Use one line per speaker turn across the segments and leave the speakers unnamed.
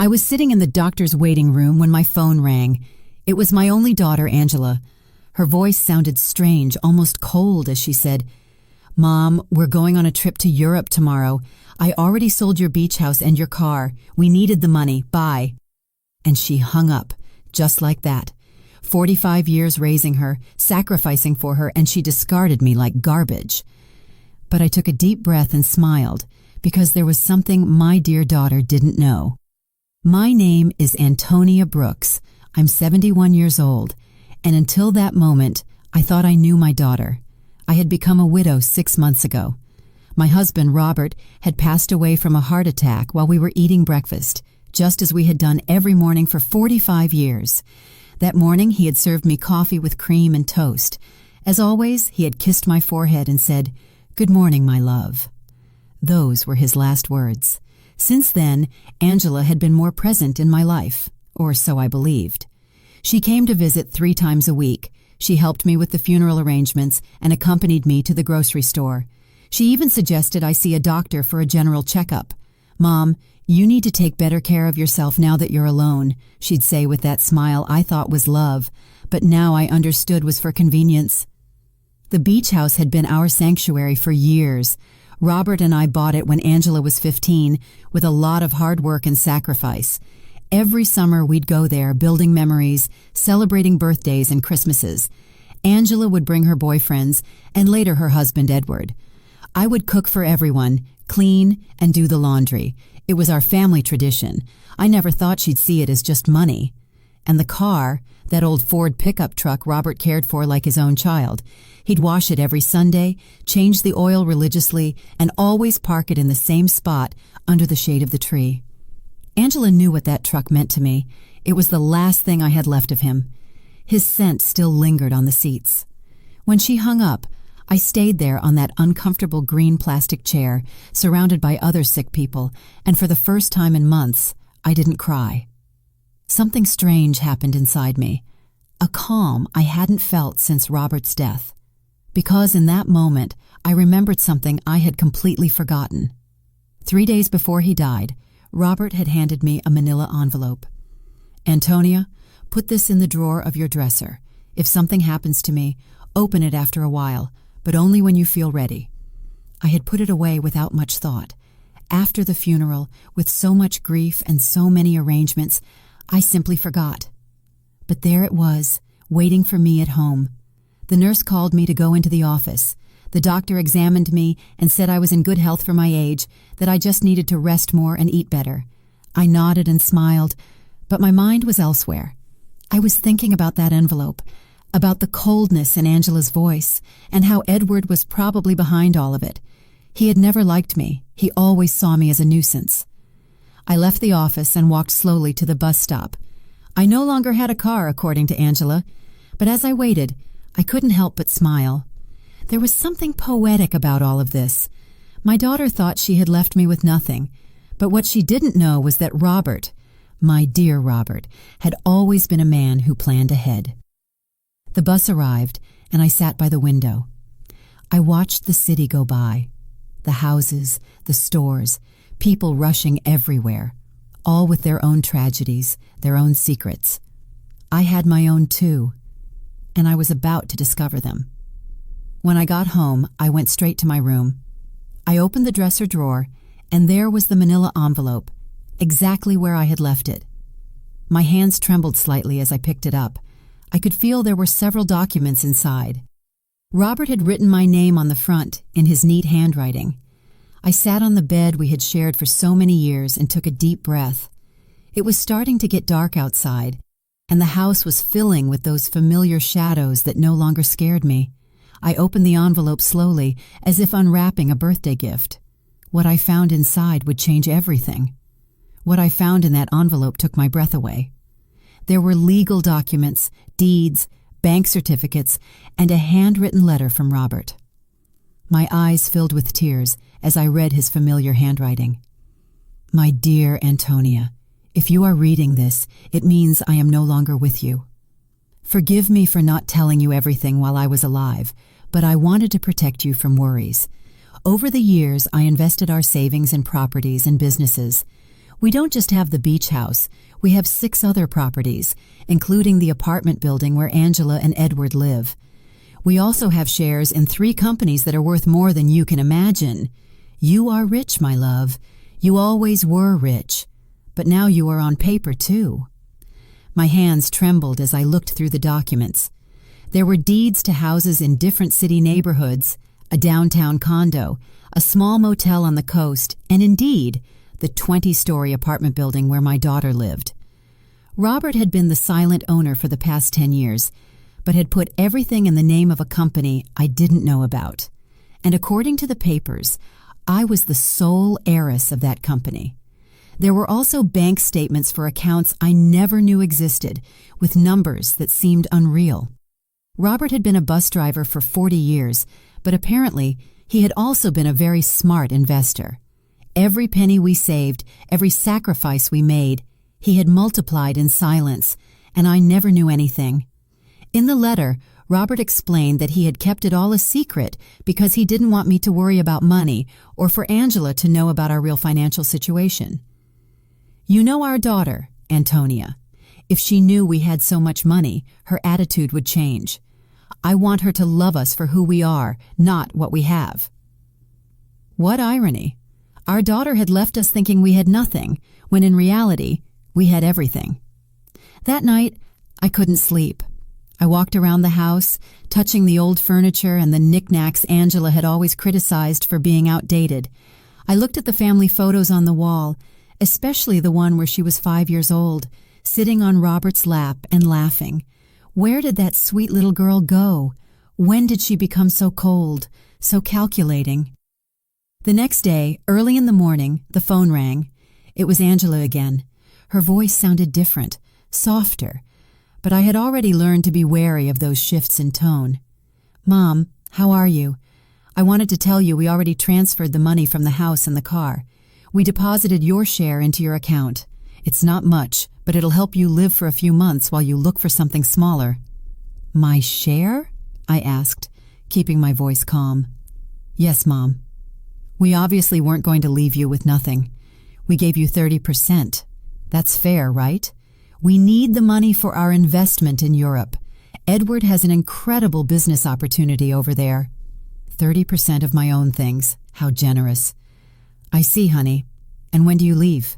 I was sitting in the doctor's waiting room when my phone rang. It was my only daughter, Angela. Her voice sounded strange, almost cold, as she said, "Mom, we're going on a trip to Europe tomorrow. I already sold your beach house and your car. We needed the money. Bye." And she hung up, just like that. 45 years raising her, sacrificing for her, and she discarded me like garbage. But I took a deep breath and smiled, because there was something my dear daughter didn't know. My name is Antonia Brooks. I'm 71 years old, and until that moment, I thought I knew my daughter. I had become a widow 6 months ago. My husband, Robert, had passed away from a heart attack while we were eating breakfast, just as we had done every morning for 45 years. That morning, he had served me coffee with cream and toast. As always, he had kissed my forehead and said, "Good morning, my love." Those were his last words. Since then, Angela had been more present in my life, or so I believed. She came to visit 3 times a week. She helped me with the funeral arrangements and accompanied me to the grocery store. She even suggested I see a doctor for a general checkup. "Mom, you need to take better care of yourself now that you're alone," she'd say with that smile I thought was love, but now I understood was for convenience. The beach house had been our sanctuary for years. Robert and I bought it when Angela was 15, with a lot of hard work and sacrifice. Every summer we'd go there, building memories, celebrating birthdays and Christmases. Angela would bring her boyfriends, and later her husband, Edward. I would cook for everyone, clean, and do the laundry. It was our family tradition. I never thought she'd see it as just money. And the car, that old Ford pickup truck Robert cared for like his own child. He'd wash it every Sunday, change the oil religiously, and always park it in the same spot under the shade of the tree. Angela knew what that truck meant to me. It was the last thing I had left of him. His scent still lingered on the seats. When she hung up, I stayed there on that uncomfortable green plastic chair, surrounded by other sick people, and for the first time in months, I didn't cry. Something strange happened inside me, a calm I hadn't felt since Robert's death, because in that moment I remembered something I had completely forgotten. 3 days before he died, Robert had handed me a manila envelope. "Antonia, put this in the drawer of your dresser. If something happens to me, open it after a while, but only when you feel ready." I had put it away without much thought. After the funeral, with so much grief and so many arrangements, I simply forgot. But there it was, waiting for me at home. The nurse called me to go into the office. The doctor examined me and said I was in good health for my age, that I just needed to rest more and eat better. I nodded and smiled, but my mind was elsewhere. I was thinking about that envelope, about the coldness in Angela's voice, and how Edward was probably behind all of it. He had never liked me. He always saw me as a nuisance. I left the office and walked slowly to the bus stop. I no longer had a car, according to Angela, but as I waited, I couldn't help but smile. There was something poetic about all of this. My daughter thought she had left me with nothing, but what she didn't know was that Robert, my dear Robert, had always been a man who planned ahead. The bus arrived, and I sat by the window. I watched the city go by. The houses, the stores, people rushing everywhere, all with their own tragedies, their own secrets. I had my own too, and I was about to discover them. When I got home, I went straight to my room. I opened the dresser drawer, and there was the manila envelope, exactly where I had left it. My hands trembled slightly as I picked it up. I could feel there were several documents inside. Robert had written my name on the front in his neat handwriting. I sat on the bed we had shared for so many years and took a deep breath. It was starting to get dark outside, and the house was filling with those familiar shadows that no longer scared me. I opened the envelope slowly, as if unwrapping a birthday gift. What I found inside would change everything. What I found in that envelope took my breath away. There were legal documents, deeds, bank certificates, and a handwritten letter from Robert. My eyes filled with tears as I read his familiar handwriting. "My dear Antonia, if you are reading this, it means I am no longer with you. Forgive me for not telling you everything while I was alive, but I wanted to protect you from worries. Over the years, I invested our savings in properties and businesses. We don't just have the beach house, we have 6 other properties, including the apartment building where Angela and Edward live. We also have shares in 3 companies that are worth more than you can imagine. You are rich, my love. You always were rich. But now you are on paper, too. My hands trembled as I looked through the documents. There were deeds to houses in different city neighborhoods, a downtown condo, a small motel on the coast, and indeed, the 20-story apartment building where my daughter lived. Robert had been the silent owner for the past 10 years, but had put everything in the name of a company I didn't know about. And according to the papers, I was the sole heiress of that company. There were also bank statements for accounts I never knew existed, with numbers that seemed unreal. Robert had been a bus driver for 40 years, but apparently he had also been a very smart investor. Every penny we saved, every sacrifice we made, he had multiplied in silence, and I never knew anything. In the letter, Robert explained that he had kept it all a secret because he didn't want me to worry about money or for Angela to know about our real financial situation. You know our daughter, Antonia. If she knew we had so much money, her attitude would change. I want her to love us for who we are, not what we have. What irony. Our daughter had left us thinking we had nothing, when in reality, we had everything. That night, I couldn't sleep. I walked around the house, touching the old furniture and the knickknacks Angela had always criticized for being outdated. I looked at the family photos on the wall, especially the one where she was 5 years old, sitting on Robert's lap and laughing. Where did that sweet little girl go? When did she become so cold, so calculating? The next day, early in the morning, the phone rang. It was Angela again. Her voice sounded different, softer, but I had already learned to be wary of those shifts in tone. Mom, how are you? I wanted to tell you we already transferred the money from the house and the car. We deposited your share into your account. It's not much, but it'll help you live for a few months while you look for something smaller. My share? I asked, keeping my voice calm. Yes, Mom. We obviously weren't going to leave you with nothing. We gave you 30%. That's fair, right? We need the money for our investment in Europe. Edward has an incredible business opportunity over there. 30% of my own things. How generous. I see, honey. And when do you leave?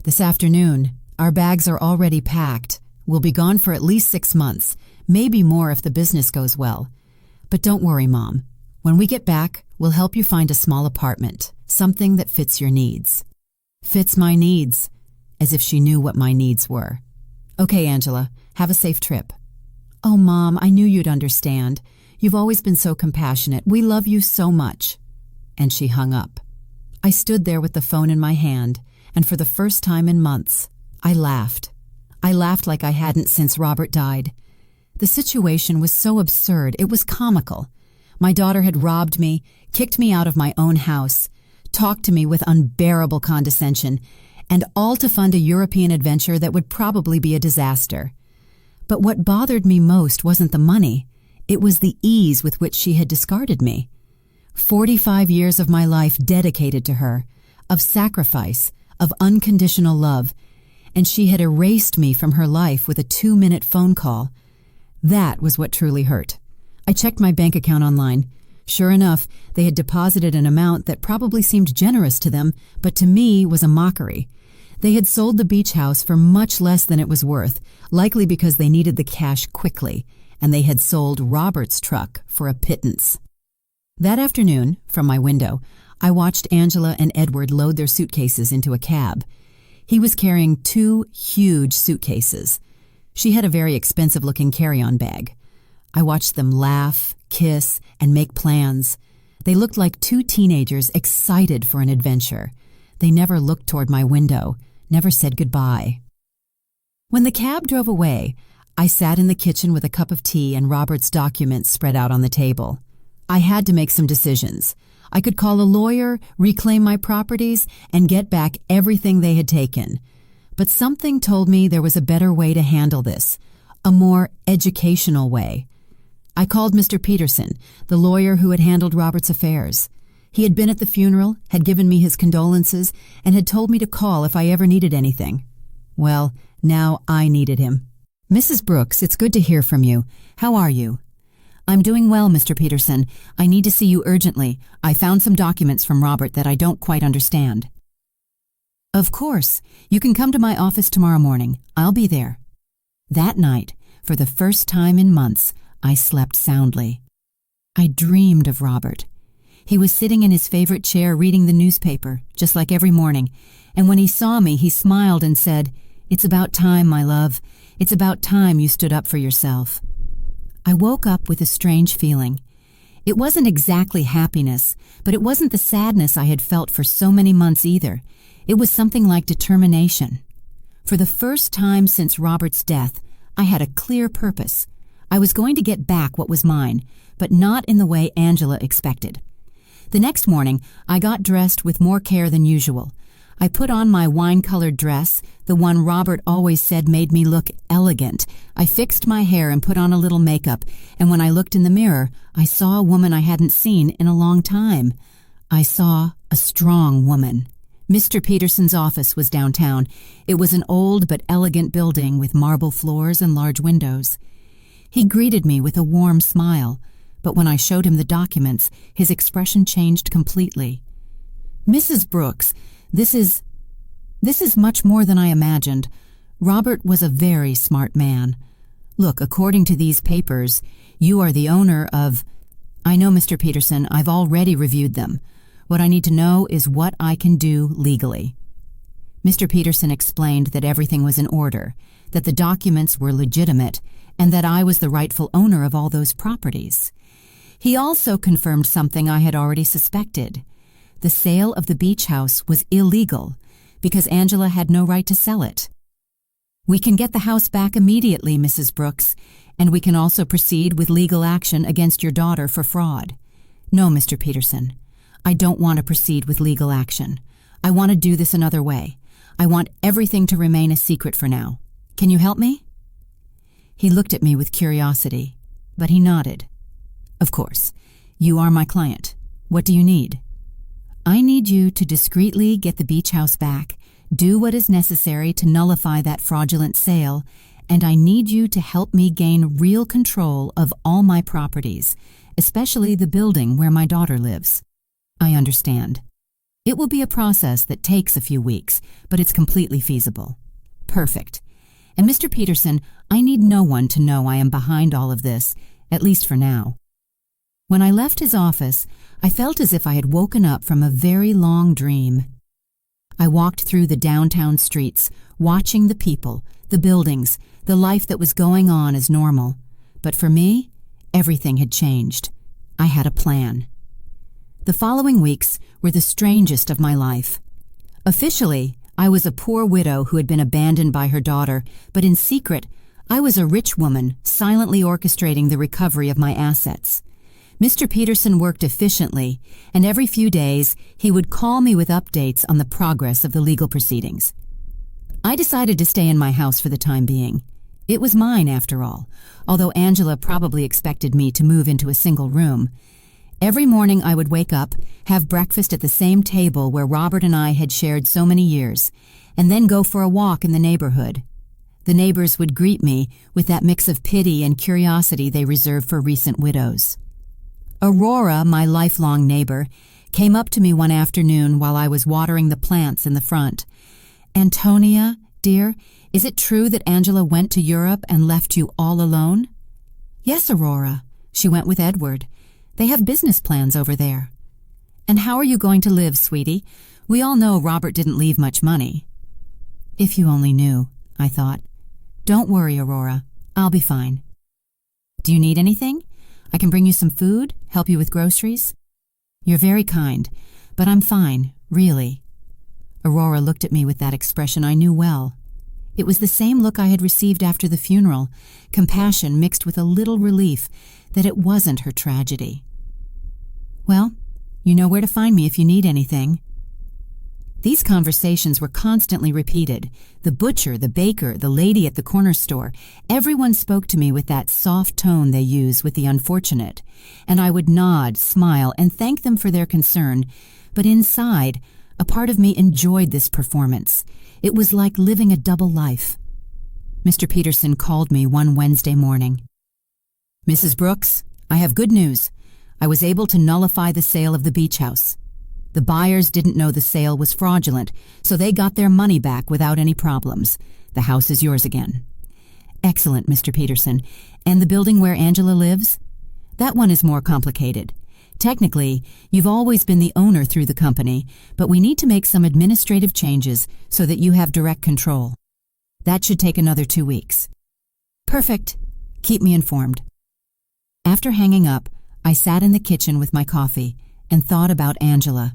This afternoon. Our bags are already packed. We'll be gone for at least 6 months, maybe more if the business goes well. But don't worry, Mom. When we get back, we'll help you find a small apartment, something that fits your needs. Fits my needs, as if she knew what my needs were. Okay, Angela, have a safe trip. Oh, Mom, I knew you'd understand. You've always been so compassionate. We love you so much. And she hung up. I stood there with the phone in my hand, and for the first time in months, I laughed. I laughed like I hadn't since Robert died. The situation was so absurd, it was comical. My daughter had robbed me, kicked me out of my own house, talked to me with unbearable condescension, and all to fund a European adventure that would probably be a disaster. But what bothered me most wasn't the money. It was the ease with which she had discarded me. 45 years of my life dedicated to her, of sacrifice, of unconditional love, and she had erased me from her life with a 2-minute phone call. That was what truly hurt. I checked my bank account online. Sure enough, they had deposited an amount that probably seemed generous to them, but to me was a mockery. They had sold the beach house for much less than it was worth, likely because they needed the cash quickly, and they had sold Robert's truck for a pittance. That afternoon, from my window, I watched Angela and Edward load their suitcases into a cab. He was carrying 2 huge suitcases. She had a very expensive-looking carry-on bag. I watched them laugh, kiss, and make plans. They looked like 2 teenagers excited for an adventure. They never looked toward my window, never said goodbye. When the cab drove away, I sat in the kitchen with a cup of tea and Robert's documents spread out on the table. I had to make some decisions. I could call a lawyer, reclaim my properties, and get back everything they had taken. But something told me there was a better way to handle this, a more educational way. I called Mr. Peterson, the lawyer who had handled Robert's affairs. He had been at the funeral, had given me his condolences, and had told me to call if I ever needed anything. Well, now I needed him. Mrs. Brooks, it's good to hear from you. How are you? I'm doing well, Mr. Peterson. I need to see you urgently. I found some documents from Robert that I don't quite understand. Of course. You can come to my office tomorrow morning. I'll be there. That night, for the first time in months, I slept soundly. I dreamed of Robert. He was sitting in his favorite chair reading the newspaper, just like every morning, and when he saw me, he smiled and said, "It's about time, my love. It's about time you stood up for yourself." I woke up with a strange feeling. It wasn't exactly happiness, but it wasn't the sadness I had felt for so many months either. It was something like determination. For the first time since Robert's death, I had a clear purpose. I was going to get back what was mine, but not in the way Angela expected. The next morning, I got dressed with more care than usual. I put on my wine-colored dress, the one Robert always said made me look elegant. I fixed my hair and put on a little makeup, and when I looked in the mirror, I saw a woman I hadn't seen in a long time. I saw a strong woman. Mr. Peterson's office was downtown. It was an old but elegant building with marble floors and large windows. He greeted me with a warm smile, but when I showed him the documents, his expression changed completely. "Mrs. Brooks, This is much more than I imagined. Robert was a very smart man. Look, according to these papers, you are the owner of—" "I know, Mr. Peterson, I've already reviewed them. What I need to know is what I can do legally." Mr. Peterson explained that everything was in order, that the documents were legitimate, and that I was the rightful owner of all those properties. He also confirmed something I had already suspected. The sale of the beach house was illegal because Angela had no right to sell it. "We can get the house back immediately, Mrs. Brooks, and we can also proceed with legal action against your daughter for fraud." "No, Mr. Peterson, I don't want to proceed with legal action. I want to do this another way. I want everything to remain a secret for now. Can you help me?" He looked at me with curiosity, but he nodded. "Of course. You are my client. What do you need?" "I need you to discreetly get the beach house back, do what is necessary to nullify that fraudulent sale, and I need you to help me gain real control of all my properties, especially the building where my daughter lives." "I understand. It will be a process that takes a few weeks, but it's completely feasible." "Perfect. And Mr. Peterson, I need no one to know I am behind all of this, at least for now." When I left his office, I felt as if I had woken up from a very long dream. I walked through the downtown streets, watching the people, the buildings, the life that was going on as normal. But for me, everything had changed. I had a plan. The following weeks were the strangest of my life. Officially, I was a poor widow who had been abandoned by her daughter, but in secret, I was a rich woman silently orchestrating the recovery of my assets. Mr. Peterson worked efficiently, and every few days he would call me with updates on the progress of the legal proceedings. I decided to stay in my house for the time being. It was mine, after all, although Angela probably expected me to move into a single room. Every morning I would wake up, have breakfast at the same table where Robert and I had shared so many years, and then go for a walk in the neighborhood. The neighbors would greet me with that mix of pity and curiosity they reserve for recent widows. Aurora, my lifelong neighbor, came up to me one afternoon while I was watering the plants in the front. "Antonia, dear, is it true that Angela went to Europe and left you all alone?" "Yes, Aurora. She went with Edward. They have business plans over there." "And how are you going to live, sweetie? We all know Robert didn't leave much money." "If you only knew," I thought. "Don't worry, Aurora. I'll be fine." "Do you need anything? I can bring you some food, help you with groceries." "You're very kind, but I'm fine, really." Aurora looked at me with that expression I knew well. It was the same look I had received after the funeral, compassion mixed with a little relief that it wasn't her tragedy. "Well, you know where to find me if you need anything." These conversations were constantly repeated. The butcher, the baker, the lady at the corner store, everyone spoke to me with that soft tone they use with the unfortunate, and I would nod, smile, and thank them for their concern, but inside, a part of me enjoyed this performance. It was like living a double life. Mr. Peterson called me one Wednesday morning. "Mrs. Brooks, I have good news. I was able to nullify the sale of the beach house. The buyers didn't know the sale was fraudulent, so they got their money back without any problems. The house is yours again." "Excellent, Mr. Peterson. And the building where Angela lives?" "That one is more complicated. Technically, you've always been the owner through the company, but we need to make some administrative changes so that you have direct control. That should take another 2 weeks." "Perfect. Keep me informed." After hanging up, I sat in the kitchen with my coffee and thought about Angela.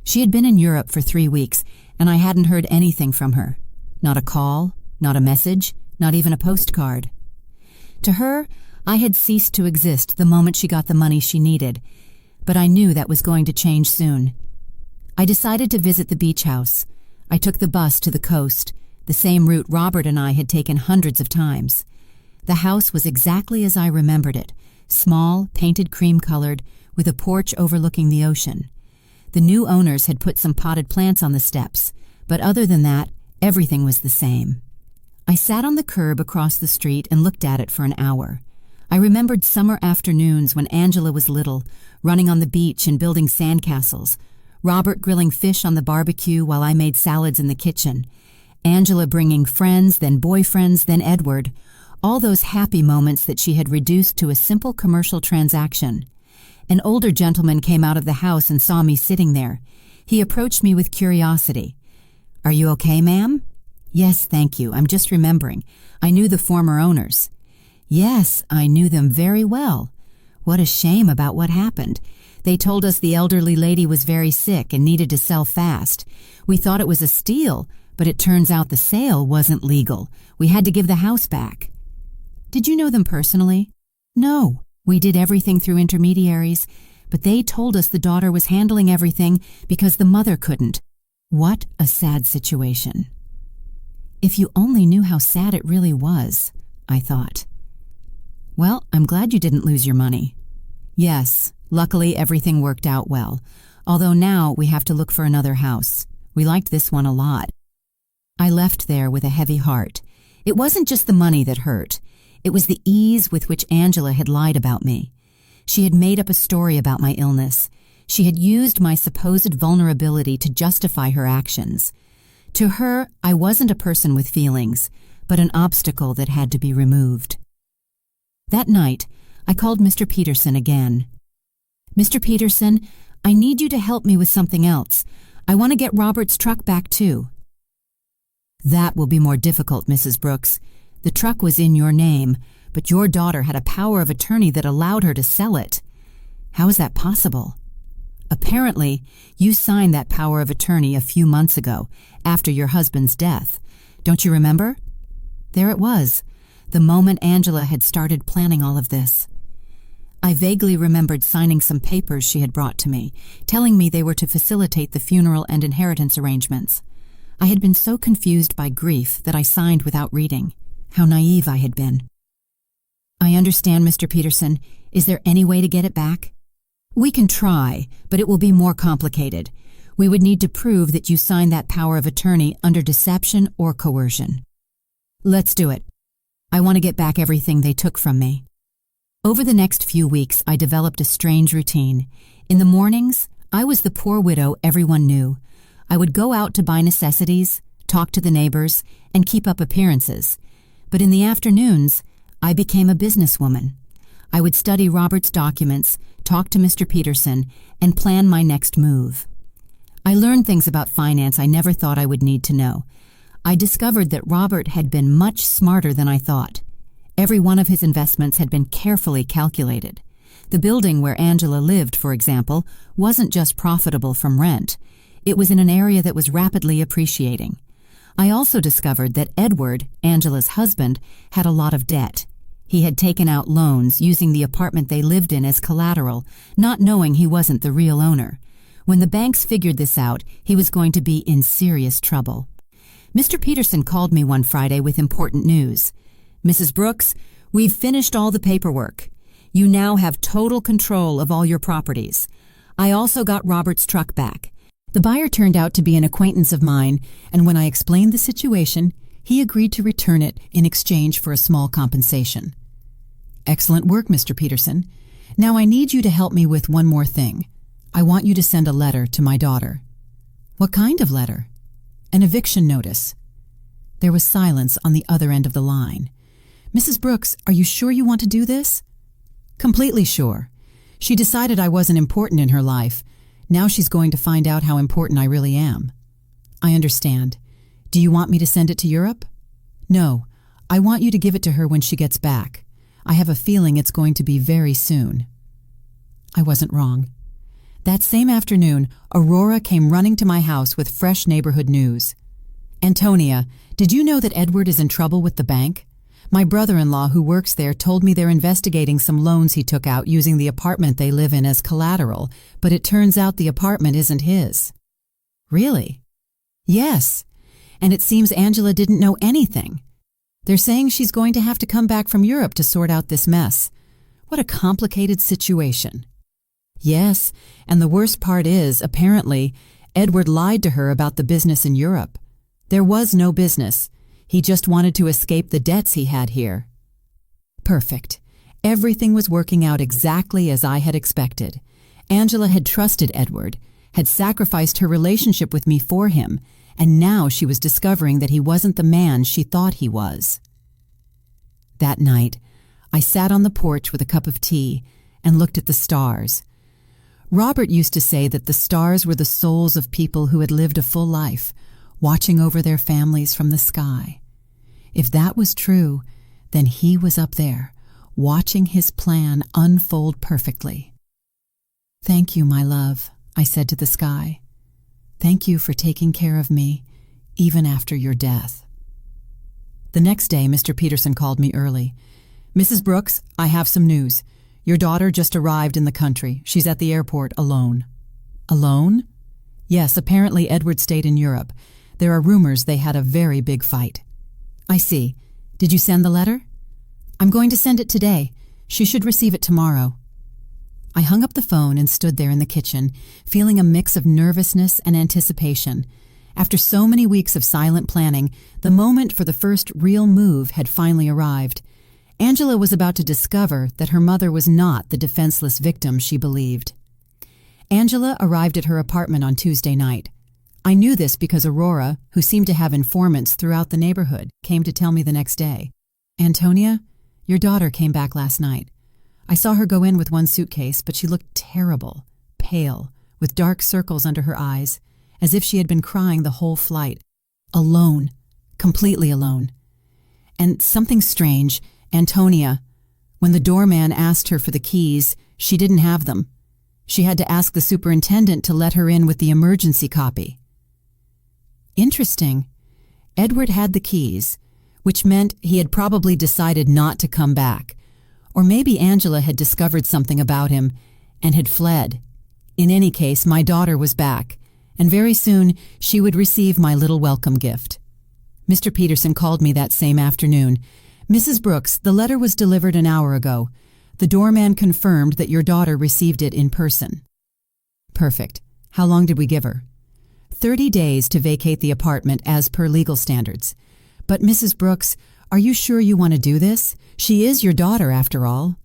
She had been in Europe for 3 weeks, and I hadn't heard anything from her. Not a call, not a message, not even a postcard. To her, I had ceased to exist the moment she got the money she needed, but I knew that was going to change soon. I decided to visit the beach house. I took the bus to the coast, the same route Robert and I had taken hundreds of times. The house was exactly as I remembered it, small, painted cream-colored, with a porch overlooking the ocean. The new owners had put some potted plants on the steps, but other than that, everything was the same. I sat on the curb across the street and looked at it for an hour. I remembered summer afternoons when Angela was little, running on the beach and building sandcastles, Robert grilling fish on the barbecue while I made salads in the kitchen, Angela bringing friends, then boyfriends, then Edward, all those happy moments that she had reduced to a simple commercial transaction. An older gentleman came out of the house and saw me sitting there. He approached me with curiosity. "Are you okay, ma'am?" "Yes, thank you. I'm just remembering. I knew the former owners." "Yes, I knew them very well. What a shame about what happened. They told us the elderly lady was very sick and needed to sell fast. We thought it was a steal, but it turns out the sale wasn't legal. We had to give the house back." "Did you know them personally?" "No. We did everything through intermediaries, but they told us the daughter was handling everything because the mother couldn't." What a sad situation. If you only knew how sad it really was, I thought. "Well, I'm glad you didn't lose your money." "Yes, luckily everything worked out well, although now we have to look for another house. We liked this one a lot." I left there with a heavy heart. It wasn't just the money that hurt. It was the ease with which Angela had lied about me. She had made up a story about my illness. She had used my supposed vulnerability to justify her actions. To her, I wasn't a person with feelings, but an obstacle that had to be removed. That night, I called Mr. Peterson again. "Mr. Peterson, I need you to help me with something else. I want to get Robert's truck back too." "That will be more difficult, Mrs. Brooks. The truck was in your name, but your daughter had a power of attorney that allowed her to sell it. How is that possible?" "Apparently, you signed that power of attorney a few months ago, after your husband's death. Don't you remember?" There it was, the moment Angela had started planning all of this. I vaguely remembered signing some papers she had brought to me, telling me they were to facilitate the funeral and inheritance arrangements. I had been so confused by grief that I signed without reading. How naive I had been. "I understand, Mr. Peterson. Is there any way to get it back?" "We can try, but it will be more complicated. We would need to prove that you signed that power of attorney under deception or coercion." "Let's do it. I want to get back everything they took from me." Over the next few weeks, I developed a strange routine. In the mornings, I was the poor widow everyone knew. I would go out to buy necessities, talk to the neighbors, and keep up appearances. But in the afternoons, I became a businesswoman. I would study Robert's documents, talk to Mr. Peterson, and plan my next move. I learned things about finance I never thought I would need to know. I discovered that Robert had been much smarter than I thought. Every one of his investments had been carefully calculated. The building where Angela lived, for example, wasn't just profitable from rent. It was in an area that was rapidly appreciating. I also discovered that Edward, Angela's husband, had a lot of debt. He had taken out loans using the apartment they lived in as collateral, not knowing he wasn't the real owner. When the banks figured this out, he was going to be in serious trouble. Mr. Peterson called me one Friday with important news. "Mrs. Brooks, we've finished all the paperwork. You now have total control of all your properties. I also got Robert's truck back." The buyer turned out to be an acquaintance of mine, and when I explained the situation, he agreed to return it in exchange for a small compensation. "Excellent work, Mr. Peterson. Now I need you to help me with one more thing. I want you to send a letter to my daughter." "What kind of letter?" "An eviction notice." There was silence on the other end of the line. "Mrs. Brooks, are you sure you want to do this?" "Completely sure. She decided I wasn't important in her life. Now she's going to find out how important I really am." "I understand. Do you want me to send it to Europe?" "No. I want you to give it to her when she gets back. I have a feeling it's going to be very soon." I wasn't wrong. That same afternoon, Aurora came running to my house with fresh neighborhood news. "Antonia, did you know that Edward is in trouble with the bank? My brother-in-law who works there told me they're investigating some loans he took out using the apartment they live in as collateral, but it turns out the apartment isn't his." "Really?" "Yes. And it seems Angela didn't know anything. They're saying she's going to have to come back from Europe to sort out this mess. What a complicated situation." "Yes, and the worst part is, apparently, Edward lied to her about the business in Europe. There was no business. He just wanted to escape the debts he had here." Perfect. Everything was working out exactly as I had expected. Angela had trusted Edward, had sacrificed her relationship with me for him, and now she was discovering that he wasn't the man she thought he was. That night, I sat on the porch with a cup of tea and looked at the stars. Robert used to say that the stars were the souls of people who had lived a full life, watching over their families from the sky. If that was true, then he was up there, watching his plan unfold perfectly. "Thank you, my love," I said to the sky. "Thank you for taking care of me, even after your death." The next day, Mr. Peterson called me early. "Mrs. Brooks, I have some news. Your daughter just arrived in the country. She's at the airport alone." "Alone?" "Yes, apparently Edward stayed in Europe. There are rumors they had a very big fight." "I see. Did you send the letter?" "I'm going to send it today. She should receive it tomorrow." I hung up the phone and stood there in the kitchen, feeling a mix of nervousness and anticipation. After so many weeks of silent planning, the moment for the first real move had finally arrived. Angela was about to discover that her mother was not the defenseless victim she believed. Angela arrived at her apartment on Tuesday night. I knew this because Aurora, who seemed to have informants throughout the neighborhood, came to tell me the next day. "Antonia, your daughter came back last night. I saw her go in with one suitcase, but she looked terrible, pale, with dark circles under her eyes, as if she had been crying the whole flight. Alone, completely alone. And something strange, Antonia, when the doorman asked her for the keys, she didn't have them. She had to ask the superintendent to let her in with the emergency copy." Interesting. Edward had the keys, which meant he had probably decided not to come back. Or maybe Angela had discovered something about him and had fled. In any case, my daughter was back, and very soon she would receive my little welcome gift. Mr. Peterson called me that same afternoon. "Mrs. Brooks, the letter was delivered an hour ago. The doorman confirmed that your daughter received it in person." "Perfect. How long did we give her?" 30 days to vacate the apartment as per legal standards. "But Mrs. Brooks, are you sure you want to do this? She is your daughter, after all."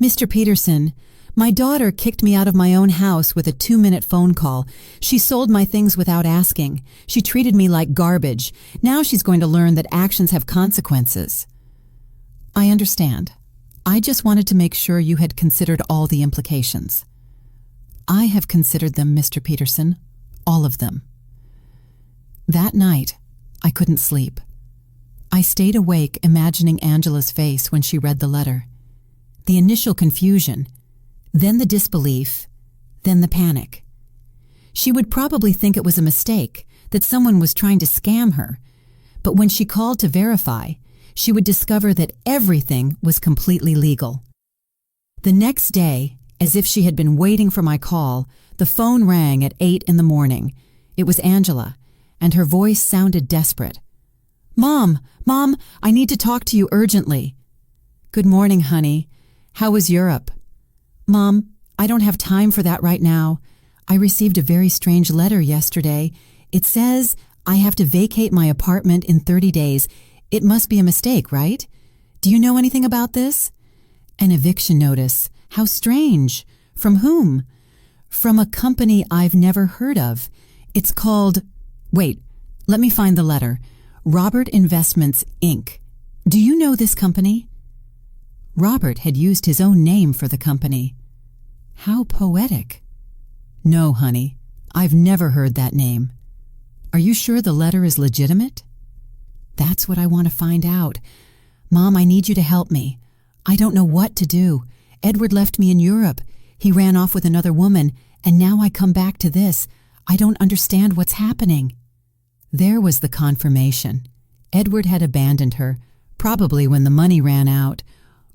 "Mr. Peterson, my daughter kicked me out of my own house with a 2-minute phone call. She sold my things without asking. She treated me like garbage. Now she's going to learn that actions have consequences." "I understand. I just wanted to make sure you had considered all the implications." "I have considered them, Mr. Peterson. All of them." That night, I couldn't sleep. I stayed awake imagining Angela's face when she read the letter. The initial confusion, then the disbelief, then the panic. She would probably think it was a mistake, that someone was trying to scam her. But when she called to verify, she would discover that everything was completely legal. The next day, As if she had been waiting for my call, the phone rang at 8 in the morning. It was Angela, and her voice sounded desperate. Mom, I need to talk to you urgently. Good morning, honey. How was Europe? Mom, I don't have time for that right now. I received a very strange letter yesterday. It says I have to vacate my apartment in 30 days. It must be a mistake, right? Do you know anything about this? An eviction notice. How strange. From whom? From a company I've never heard of. It's called... Wait, let me find the letter. Robert Investments, Inc. Do you know this company? Robert had used his own name for the company. How poetic. No, honey, I've never heard that name. Are you sure the letter is legitimate? That's what I want to find out. Mom, I need you to help me. I don't know what to do. Edward left me in Europe. He ran off with another woman, and now I come back to this. I don't understand what's happening. There was the confirmation. Edward had abandoned her, probably when the money ran out,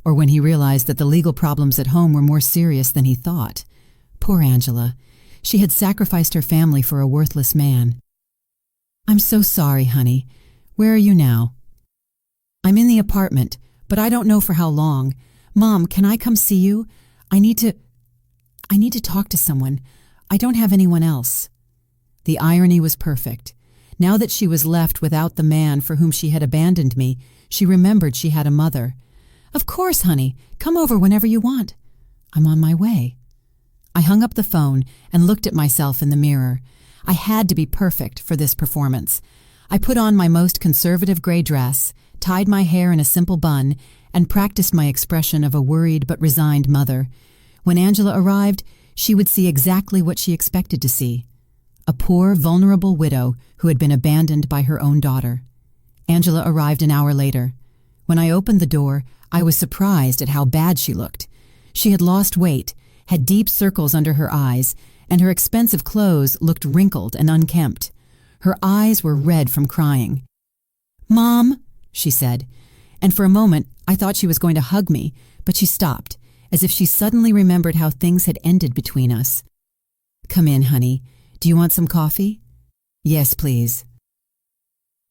or when he realized that the legal problems at home were more serious than he thought. Poor Angela. She had sacrificed her family for a worthless man. I'm so sorry, honey. Where are you now? I'm in the apartment, but I don't know for how long. Mom, can I come see you? I need to talk to someone. I don't have anyone else. The irony was perfect. Now that she was left without the man for whom she had abandoned me, she remembered she had a mother. Of course, honey. Come over whenever you want. I'm on my way. I hung up the phone and looked at myself in the mirror. I had to be perfect for this performance. I put on my most conservative gray dress, tied my hair in a simple bun, and practiced my expression of a worried but resigned mother. When Angela arrived, she would see exactly what she expected to see. A poor, vulnerable widow who had been abandoned by her own daughter. Angela arrived an hour later. When I opened the door, I was surprised at how bad she looked. She had lost weight, had deep circles under her eyes, and her expensive clothes looked wrinkled and unkempt. Her eyes were red from crying. "Mom," she said, and for a moment I thought she was going to hug me, but she stopped, as if she suddenly remembered how things had ended between us. "Come in, honey. Do you want some coffee?" "Yes, please."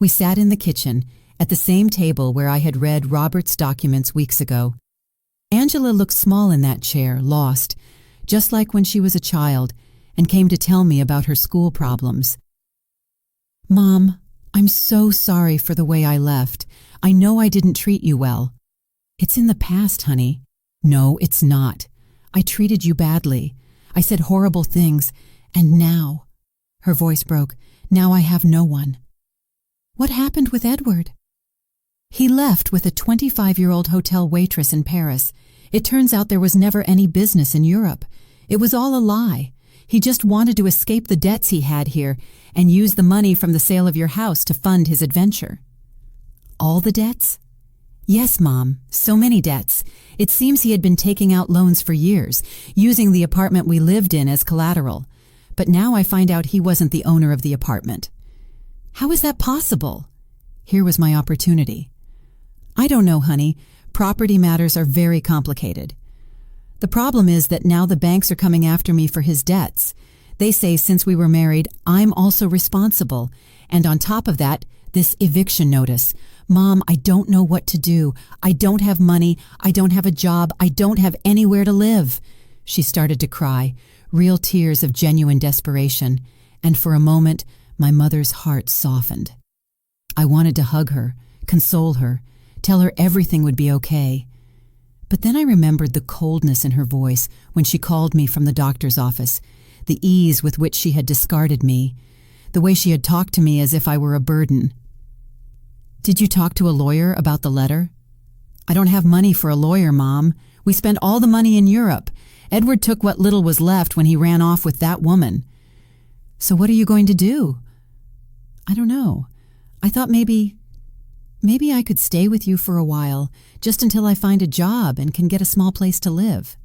We sat in the kitchen, at the same table where I had read Robert's documents weeks ago. Angela looked small in that chair, lost, just like when she was a child, and came to tell me about her school problems. "Mom, I'm so sorry for the way I left. I know I didn't treat you well." "It's in the past, honey." "No, it's not. I treated you badly. I said horrible things, and now," her voice broke, "now I have no one." "What happened with Edward?" "He left with a 25-year-old hotel waitress in Paris. It turns out there was never any business in Europe. It was all a lie. He just wanted to escape the debts he had here and use the money from the sale of your house to fund his adventure." "All the debts?" "Yes, Mom, so many debts. It seems he had been taking out loans for years, using the apartment we lived in as collateral. But now I find out he wasn't the owner of the apartment." "How is that possible?" Here was my opportunity. "I don't know, honey. Property matters are very complicated. The problem is that now the banks are coming after me for his debts. They say since we were married, I'm also responsible. And on top of that, this eviction notice. Mom, I don't know what to do. I don't have money. I don't have a job. I don't have anywhere to live." She started to cry, real tears of genuine desperation. And for a moment, my mother's heart softened. I wanted to hug her, console her, tell her everything would be okay. But then I remembered the coldness in her voice when she called me from the doctor's office, the ease with which she had discarded me, the way she had talked to me as if I were a burden. "Did you talk to a lawyer about the letter?" "I don't have money for a lawyer, Mom. We spent all the money in Europe. Edward took what little was left when he ran off with that woman." "So what are you going to do?" "I don't know. I thought maybe I could stay with you for a while, just until I find a job and can get a small place to live."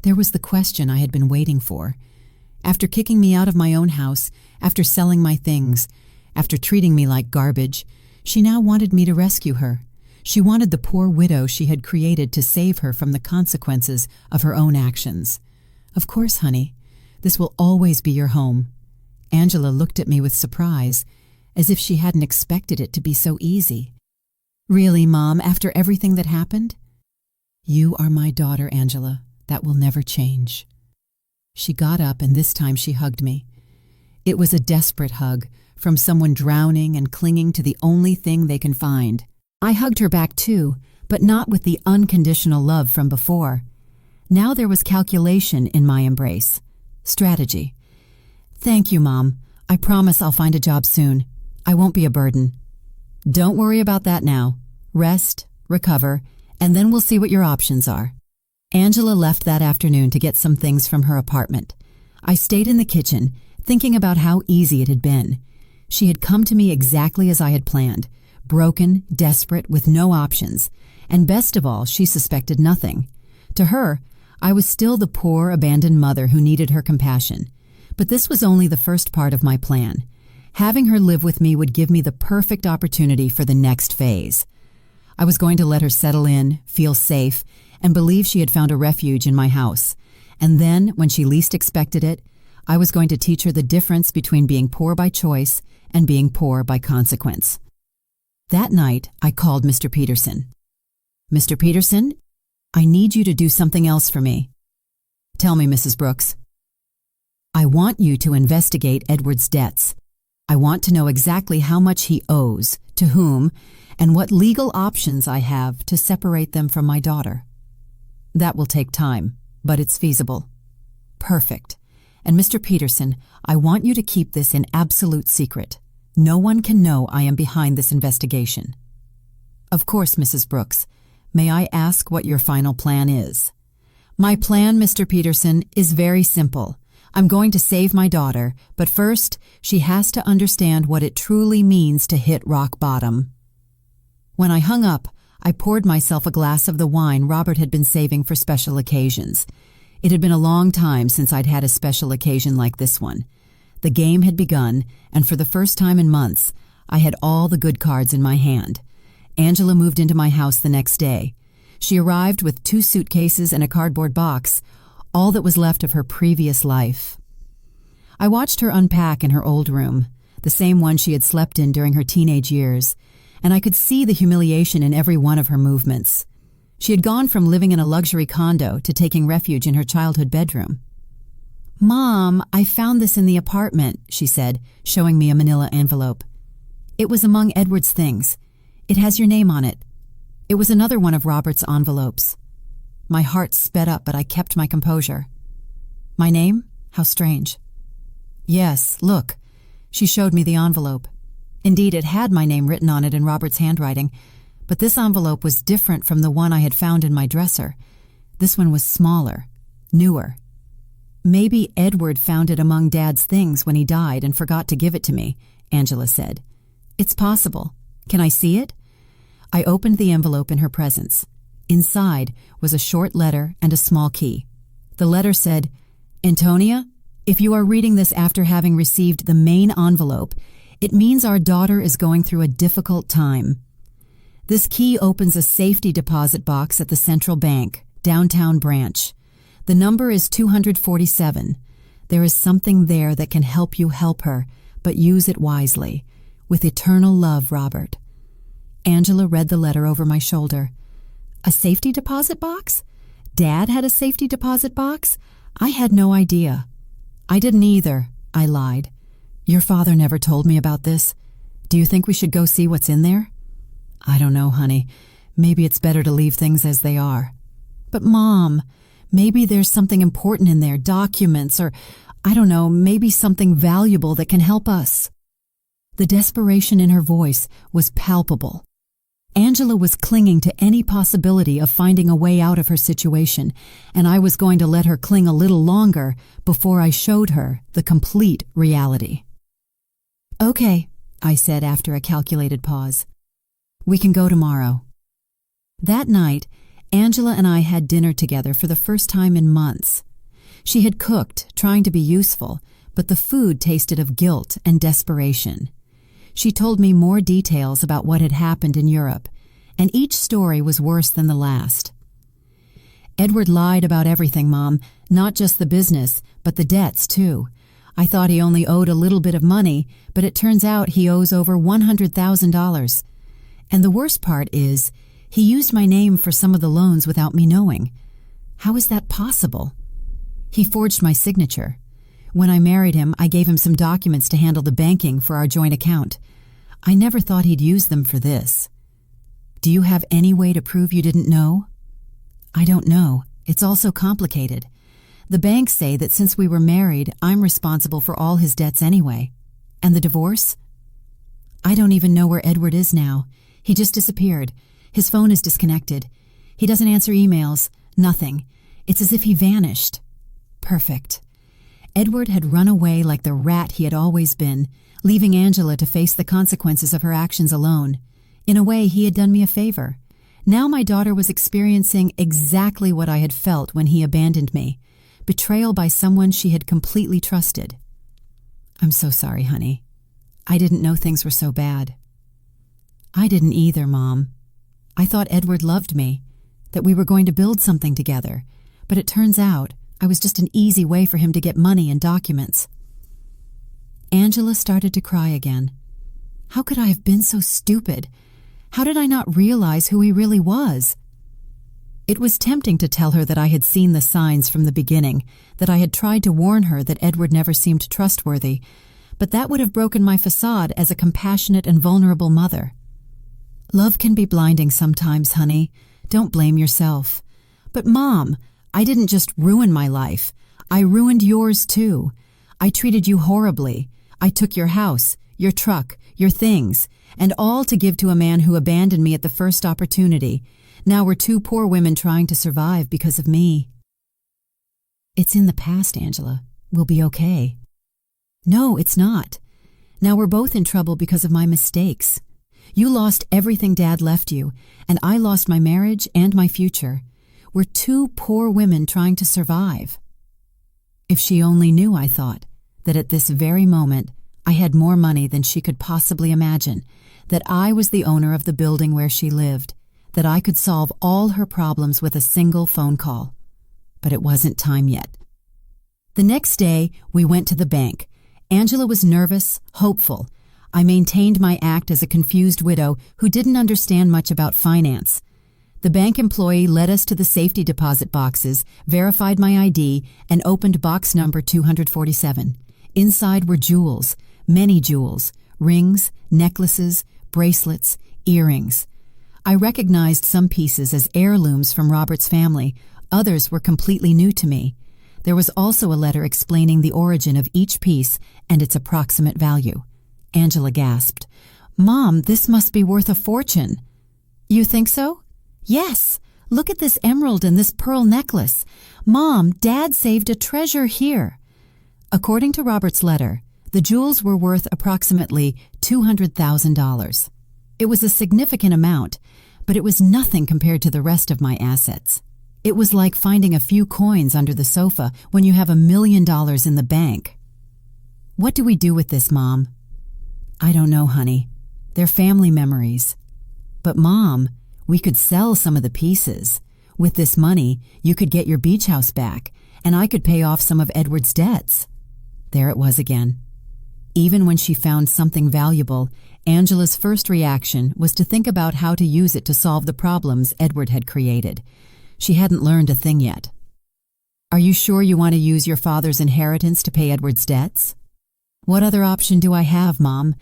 There was the question I had been waiting for. After kicking me out of my own house, after selling my things, after treating me like garbage, she now wanted me to rescue her. She wanted the poor widow she had created to save her from the consequences of her own actions. Of course, honey, this will always be your home. Angela looked at me with surprise, as if she hadn't expected it to be so easy. Really, Mom, after everything that happened? You are my daughter, Angela. That will never change. She got up, and this time she hugged me. It was a desperate hug, from someone drowning and clinging to the only thing they can find. I hugged her back too, but not with the unconditional love from before. Now there was calculation in my embrace. Strategy. Thank you, Mom. I promise I'll find a job soon. I won't be a burden. Don't worry about that now. Rest, recover, and then we'll see what your options are. Angela left that afternoon to get some things from her apartment. I stayed in the kitchen, thinking about how easy it had been. She had come to me exactly as I had planned, broken, desperate, with no options, and best of all, she suspected nothing. To her, I was still the poor, abandoned mother who needed her compassion. But this was only the first part of my plan. Having her live with me would give me the perfect opportunity for the next phase. I was going to let her settle in, feel safe, and believe she had found a refuge in my house. And then, when she least expected it, I was going to teach her the difference between being poor by choice and being poor by consequence. That night, I called Mr. Peterson. Mr. Peterson, I need you to do something else for me. Tell me, Mrs. Brooks. I want you to investigate Edward's debts. I want to know exactly how much he owes, to whom, and what legal options I have to separate them from my daughter. That will take time, but it's feasible. Perfect. And Mr. Peterson, I want you to keep this an absolute secret. No one can know I am behind this investigation. Of course, Mrs. Brooks. May I ask what your final plan is? My plan, Mr. Peterson, is very simple. I'm going to save my daughter, but first, she has to understand what it truly means to hit rock bottom. When I hung up, I poured myself a glass of the wine Robert had been saving for special occasions. It had been a long time since I'd had a special occasion like this one. The game had begun, and for the first time in months, I had all the good cards in my hand. Angela moved into my house the next day. She arrived with 2 suitcases and a cardboard box, all that was left of her previous life. I watched her unpack in her old room, the same one she had slept in during her teenage years, and I could see the humiliation in every one of her movements. She had gone from living in a luxury condo to taking refuge in her childhood bedroom. Mom, I found this in the apartment, she said, showing me a manila envelope. It was among Edward's things. It has your name on it. It was another one of Robert's envelopes. My heart sped up, but I kept my composure. My name? How strange. Yes, look. She showed me the envelope. Indeed, it had my name written on it in Robert's handwriting, but this envelope was different from the one I had found in my dresser. This one was smaller, newer. Maybe Edward found it among Dad's things when he died and forgot to give it to me, Angela said. It's possible. Can I see it? I opened the envelope in her presence. Inside was a short letter and a small key. The letter said, Antonia, if you are reading this after having received the main envelope, it means our daughter is going through a difficult time. This key opens a safety deposit box at the Central Bank, downtown branch. The number is 247. There is something there that can help you help her, but use it wisely. With eternal love, Robert. Angela read the letter over my shoulder. A safety deposit box? Dad had a safety deposit box? I had no idea. I didn't either, I lied. Your father never told me about this. Do you think we should go see what's in there? I don't know, honey. Maybe it's better to leave things as they are. But Mom, maybe there's something important in there, documents, or, I don't know, maybe something valuable that can help us. The desperation in her voice was palpable. Angela was clinging to any possibility of finding a way out of her situation, and I was going to let her cling a little longer before I showed her the complete reality. Okay, I said after a calculated pause. We can go tomorrow. That night, Angela and I had dinner together for the first time in months. She had cooked, trying to be useful, but the food tasted of guilt and desperation. She told me more details about what had happened in Europe, and each story was worse than the last. Edward lied about everything, Mom, not just the business, but the debts, too. I thought he only owed a little bit of money, but it turns out he owes over $100,000. And the worst part is, he used my name for some of the loans without me knowing. How is that possible? He forged my signature. When I married him, I gave him some documents to handle the banking for our joint account. I never thought he'd use them for this. Do you have any way to prove you didn't know? I don't know. It's all so complicated. The banks say that since we were married, I'm responsible for all his debts anyway. And the divorce? I don't even know where Edward is now. He just disappeared. His phone is disconnected. He doesn't answer emails. Nothing. It's as if he vanished. Perfect. Edward had run away like the rat he had always been, leaving Angela to face the consequences of her actions alone. In a way, he had done me a favor. Now my daughter was experiencing exactly what I had felt when he abandoned me. Betrayal by someone she had completely trusted. I'm so sorry, honey. I didn't know things were so bad. I didn't either, Mom. I thought Edward loved me, that we were going to build something together, but it turns out I was just an easy way for him to get money and documents. Angela started to cry again. How could I have been so stupid? How did I not realize who he really was? It was tempting to tell her that I had seen the signs from the beginning, that I had tried to warn her that Edward never seemed trustworthy, but that would have broken my facade as a compassionate and vulnerable mother. Love can be blinding sometimes, honey. Don't blame yourself. But Mom, I didn't just ruin my life. I ruined yours too. I treated you horribly. I took your house, your truck, your things, and all to give to a man who abandoned me at the first opportunity. Now we're two poor women trying to survive because of me. It's in the past, Angela. We'll be okay. No, it's not. Now we're both in trouble because of my mistakes. You lost everything Dad left you, and I lost my marriage and my future. We're two poor women trying to survive. If she only knew, I thought, that at this very moment I had more money than she could possibly imagine, that I was the owner of the building where she lived, that I could solve all her problems with a single phone call. But it wasn't time yet. The next day, we went to the bank. Angela was nervous, hopeful. I maintained my act as a confused widow who didn't understand much about finance. The bank employee led us to the safety deposit boxes, verified my ID, and opened box number 247. Inside were jewels, many jewels, rings, necklaces, bracelets, earrings. I recognized some pieces as heirlooms from Robert's family. Others were completely new to me. There was also a letter explaining the origin of each piece and its approximate value. Angela gasped. Mom, this must be worth a fortune. You think so? Yes. Look at this emerald and this pearl necklace. Mom, Dad saved a treasure here. According to Robert's letter, the jewels were worth approximately $200,000. It was a significant amount, but it was nothing compared to the rest of my assets. It was like finding a few coins under the sofa when you have $1 million in the bank. What do we do with this, Mom? I don't know, honey. They're family memories. But Mom, we could sell some of the pieces. With this money, you could get your beach house back, and I could pay off some of Edward's debts. There it was again. Even when she found something valuable, Angela's first reaction was to think about how to use it to solve the problems Edward had created. She hadn't learned a thing yet. Are you sure you want to use your father's inheritance to pay Edward's debts? What other option do I have, Mom?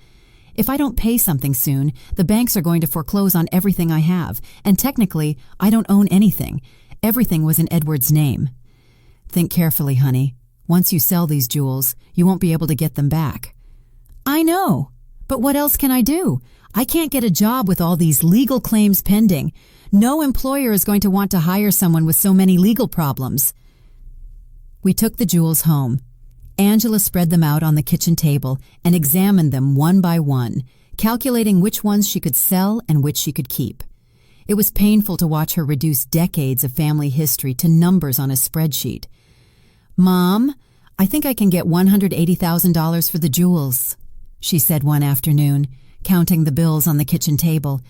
If I don't pay something soon, the banks are going to foreclose on everything I have, and technically, I don't own anything. Everything was in Edward's name. Think carefully, honey. Once you sell these jewels, you won't be able to get them back. I know, but what else can I do? I can't get a job with all these legal claims pending. No employer is going to want to hire someone with so many legal problems. We took the jewels home. Angela spread them out on the kitchen table and examined them one by one, calculating which ones she could sell and which she could keep. It was painful to watch her reduce decades of family history to numbers on a spreadsheet. Mom, I think I can get $180,000 for the jewels, she said one afternoon, counting the bills on the kitchen table.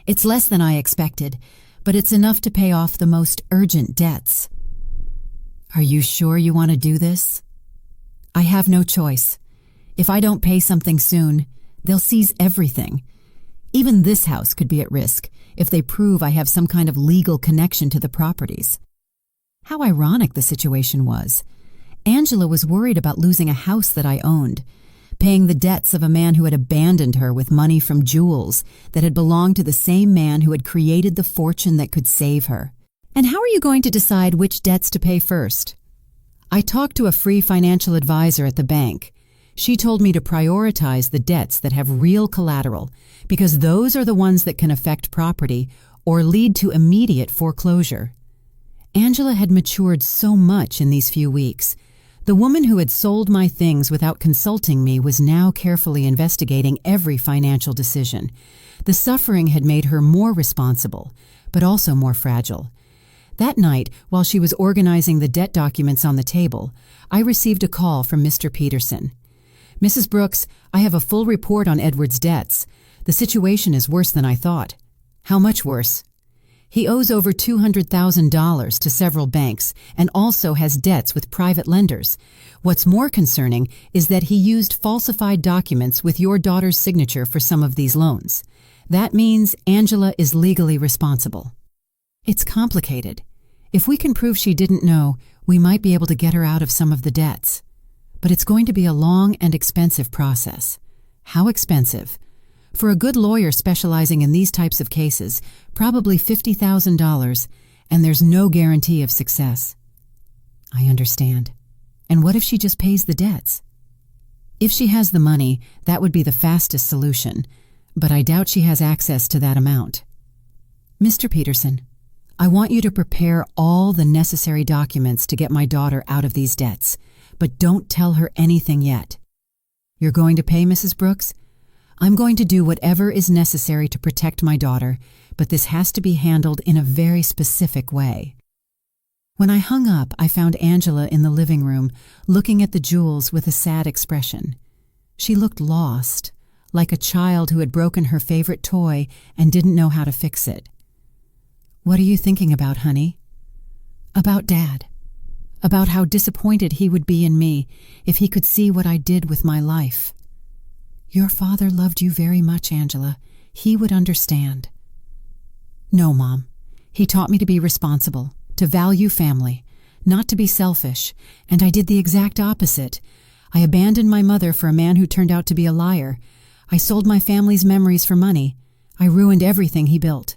It's less than I expected, but it's enough to pay off the most urgent debts. Are you sure you want to do this? I have no choice. If I don't pay something soon, they'll seize everything. Even this house could be at risk if they prove I have some kind of legal connection to the properties. How ironic the situation was. Angela was worried about losing a house that I owned, paying the debts of a man who had abandoned her with money from jewels that had belonged to the same man who had created the fortune that could save her. And how are you going to decide which debts to pay first? I talked to a free financial advisor at the bank. She told me to prioritize the debts that have real collateral because those are the ones that can affect property or lead to immediate foreclosure. Angela had matured so much in these few weeks. The woman who had sold my things without consulting me was now carefully investigating every financial decision. The suffering had made her more responsible, but also more fragile. That night, while she was organizing the debt documents on the table, I received a call from Mr. Peterson. Mrs. Brooks, I have a full report on Edward's debts. The situation is worse than I thought. How much worse? He owes over $200,000 to several banks and also has debts with private lenders. What's more concerning is that he used falsified documents with your daughter's signature for some of these loans. That means Angela is legally responsible. It's complicated. If we can prove she didn't know, we might be able to get her out of some of the debts. But it's going to be a long and expensive process. How expensive? For a good lawyer specializing in these types of cases, probably $50,000, and there's no guarantee of success. I understand. And what if she just pays the debts? If she has the money, that would be the fastest solution, but I doubt she has access to that amount. Mr. Peterson, I want you to prepare all the necessary documents to get my daughter out of these debts, but don't tell her anything yet. You're going to pay, Mrs. Brooks? I'm going to do whatever is necessary to protect my daughter, but this has to be handled in a very specific way. When I hung up, I found Angela in the living room, looking at the jewels with a sad expression. She looked lost, like a child who had broken her favorite toy and didn't know how to fix it. What are you thinking about, honey? About Dad. About how disappointed he would be in me if he could see what I did with my life. Your father loved you very much, Angela. He would understand. No, Mom. He taught me to be responsible, to value family, not to be selfish, and I did the exact opposite. I abandoned my mother for a man who turned out to be a liar. I sold my family's memories for money. I ruined everything he built.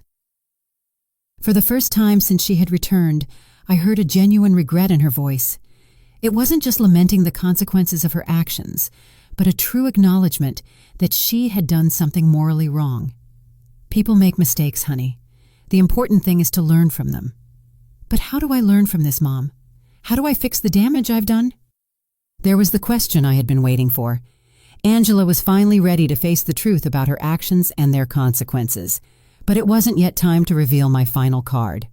For the first time since she had returned, I heard a genuine regret in her voice. It wasn't just lamenting the consequences of her actions, but a true acknowledgement that she had done something morally wrong. People make mistakes, honey. The important thing is to learn from them. But how do I learn from this, Mom? How do I fix the damage I've done? There was the question I had been waiting for. Angela was finally ready to face the truth about her actions and their consequences, but it wasn't yet time to reveal my final card.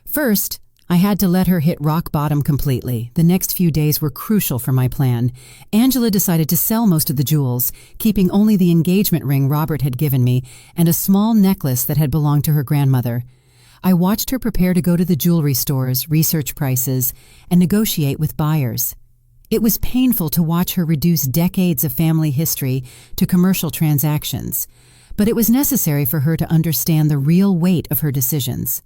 First, I had to let her hit rock bottom completely. The next few days were crucial for my plan. Angela decided to sell most of the jewels, keeping only the engagement ring Robert had given me and a small necklace that had belonged to her grandmother. I watched her prepare to go to the jewelry stores, research prices, and negotiate with buyers. It was painful to watch her reduce decades of family history to commercial transactions, but it was necessary for her to understand the real weight of her decisions.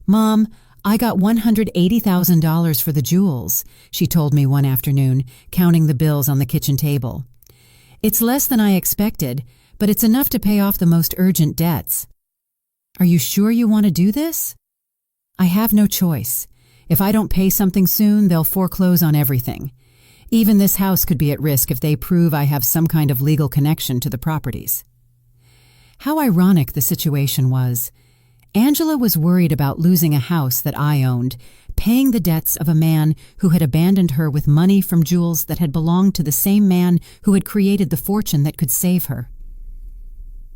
Mom, I got $180,000 for the jewels, she told me one afternoon, counting the bills on the kitchen table. It's less than I expected, but it's enough to pay off the most urgent debts. Are you sure you want to do this? I have no choice. If I don't pay something soon, they'll foreclose on everything. Even this house could be at risk if they prove I have some kind of legal connection to the properties. How ironic the situation was. Angela was worried about losing a house that I owned, paying the debts of a man who had abandoned her with money from jewels that had belonged to the same man who had created the fortune that could save her.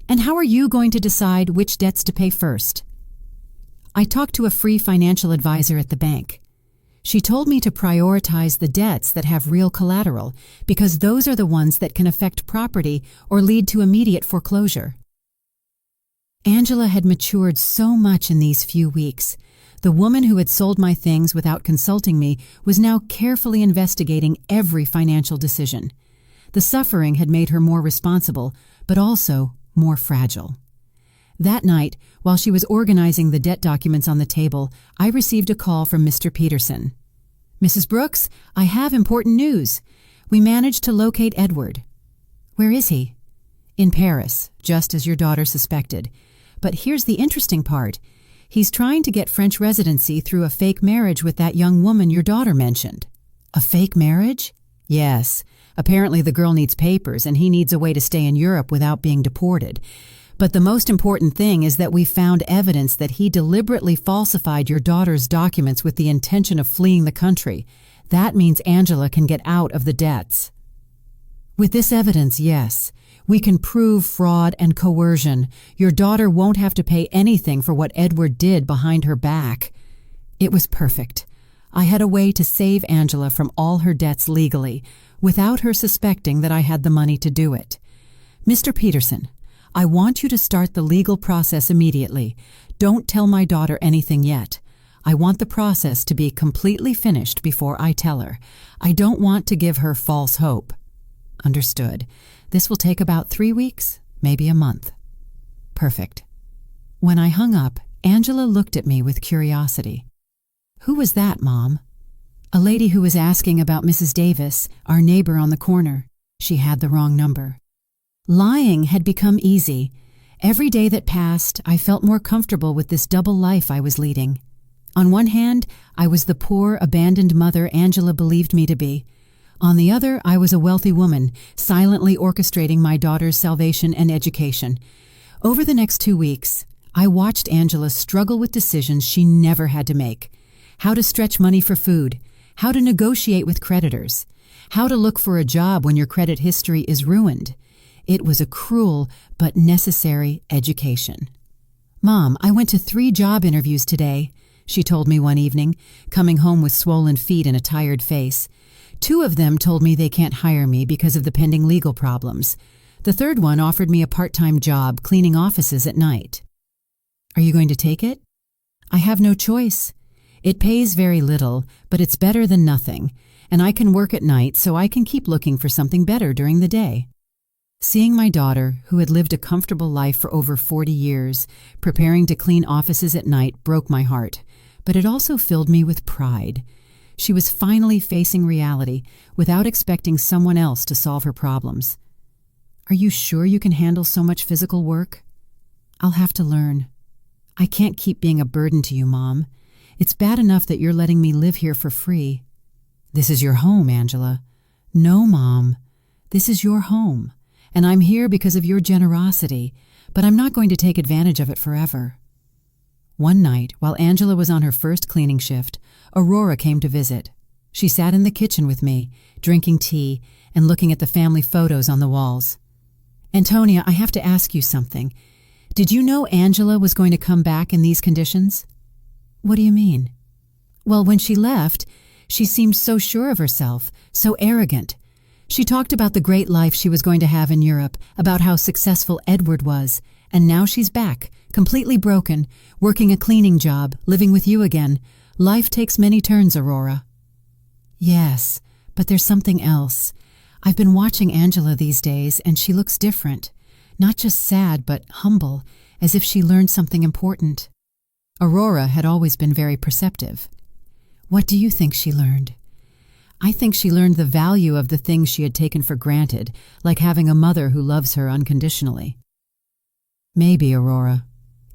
And how are you going to decide which debts to pay first? I talked to a free financial advisor at the bank. She told me to prioritize the debts that have real collateral because those are the ones that can affect property or lead to immediate foreclosure. Angela had matured so much in these few weeks. The woman who had sold my things without consulting me was now carefully investigating every financial decision. The suffering had made her more responsible, but also more fragile. That night, while she was organizing the debt documents on the table, I received a call from Mr. Peterson. "Mrs. Brooks, I have important news. We managed to locate Edward." "Where is he?" "In Paris, just as your daughter suspected. But here's the interesting part. He's trying to get French residency through a fake marriage with that young woman your daughter mentioned." "A fake marriage?" "Yes. Apparently the girl needs papers and he needs a way to stay in Europe without being deported. But the most important thing is that we found evidence that he deliberately falsified your daughter's documents with the intention of fleeing the country. That means Angela can get out of the debts." "With this evidence, yes. We can prove fraud and coercion. Your daughter won't have to pay anything for what Edward did behind her back." It was perfect. I had a way to save Angela from all her debts legally, without her suspecting that I had the money to do it. "Mr. Peterson, I want you to start the legal process immediately. Don't tell my daughter anything yet. I want the process to be completely finished before I tell her. I don't want to give her false hope." "Understood. This will take about 3 weeks, maybe a month." "Perfect." When I hung up, Angela looked at me with curiosity. "Who was that, Mom?" "A lady who was asking about Mrs. Davis, our neighbor on the corner. She had the wrong number." Lying had become easy. Every day that passed, I felt more comfortable with this double life I was leading. On one hand, I was the poor, abandoned mother Angela believed me to be. On the other, I was a wealthy woman, silently orchestrating my daughter's salvation and education. Over the next 2 weeks, I watched Angela struggle with decisions she never had to make. How to stretch money for food, how to negotiate with creditors, how to look for a job when your credit history is ruined. It was a cruel but necessary education. "Mom, I went to 3 job interviews today," she told me one evening, coming home with swollen feet and a tired face. 2 of them told me they can't hire me because of the pending legal problems. The third one offered me a part-time job cleaning offices at night. "Are you going to take it?" "I have no choice. It pays very little, but it's better than nothing, and I can work at night so I can keep looking for something better during the day." Seeing my daughter, who had lived a comfortable life for over 40 years, preparing to clean offices at night broke my heart, but it also filled me with pride. She was finally facing reality without expecting someone else to solve her problems. "Are you sure you can handle so much physical work?" "I'll have to learn. I can't keep being a burden to you, Mom. It's bad enough that you're letting me live here for free." "This is your home, Angela." "No, Mom. This is your home. And I'm here because of your generosity, but I'm not going to take advantage of it forever." One night, while Angela was on her first cleaning shift, Aurora came to visit. She sat in the kitchen with me, drinking tea and looking at the family photos on the walls. "Antonia, I have to ask you something. Did you know Angela was going to come back in these conditions?" "What do you mean?" "Well, when she left, she seemed so sure of herself, so arrogant. She talked about the great life she was going to have in Europe, about how successful Edward was, and now she's back, completely broken, working a cleaning job, living with you again. Life takes many turns, Aurora." "Yes, but there's something else. I've been watching Angela these days, and she looks different. Not just sad, but humble, as if she learned something important." Aurora had always been very perceptive. "What do you think she learned?" "I think she learned the value of the things she had taken for granted, like having a mother who loves her unconditionally." "Maybe, Aurora.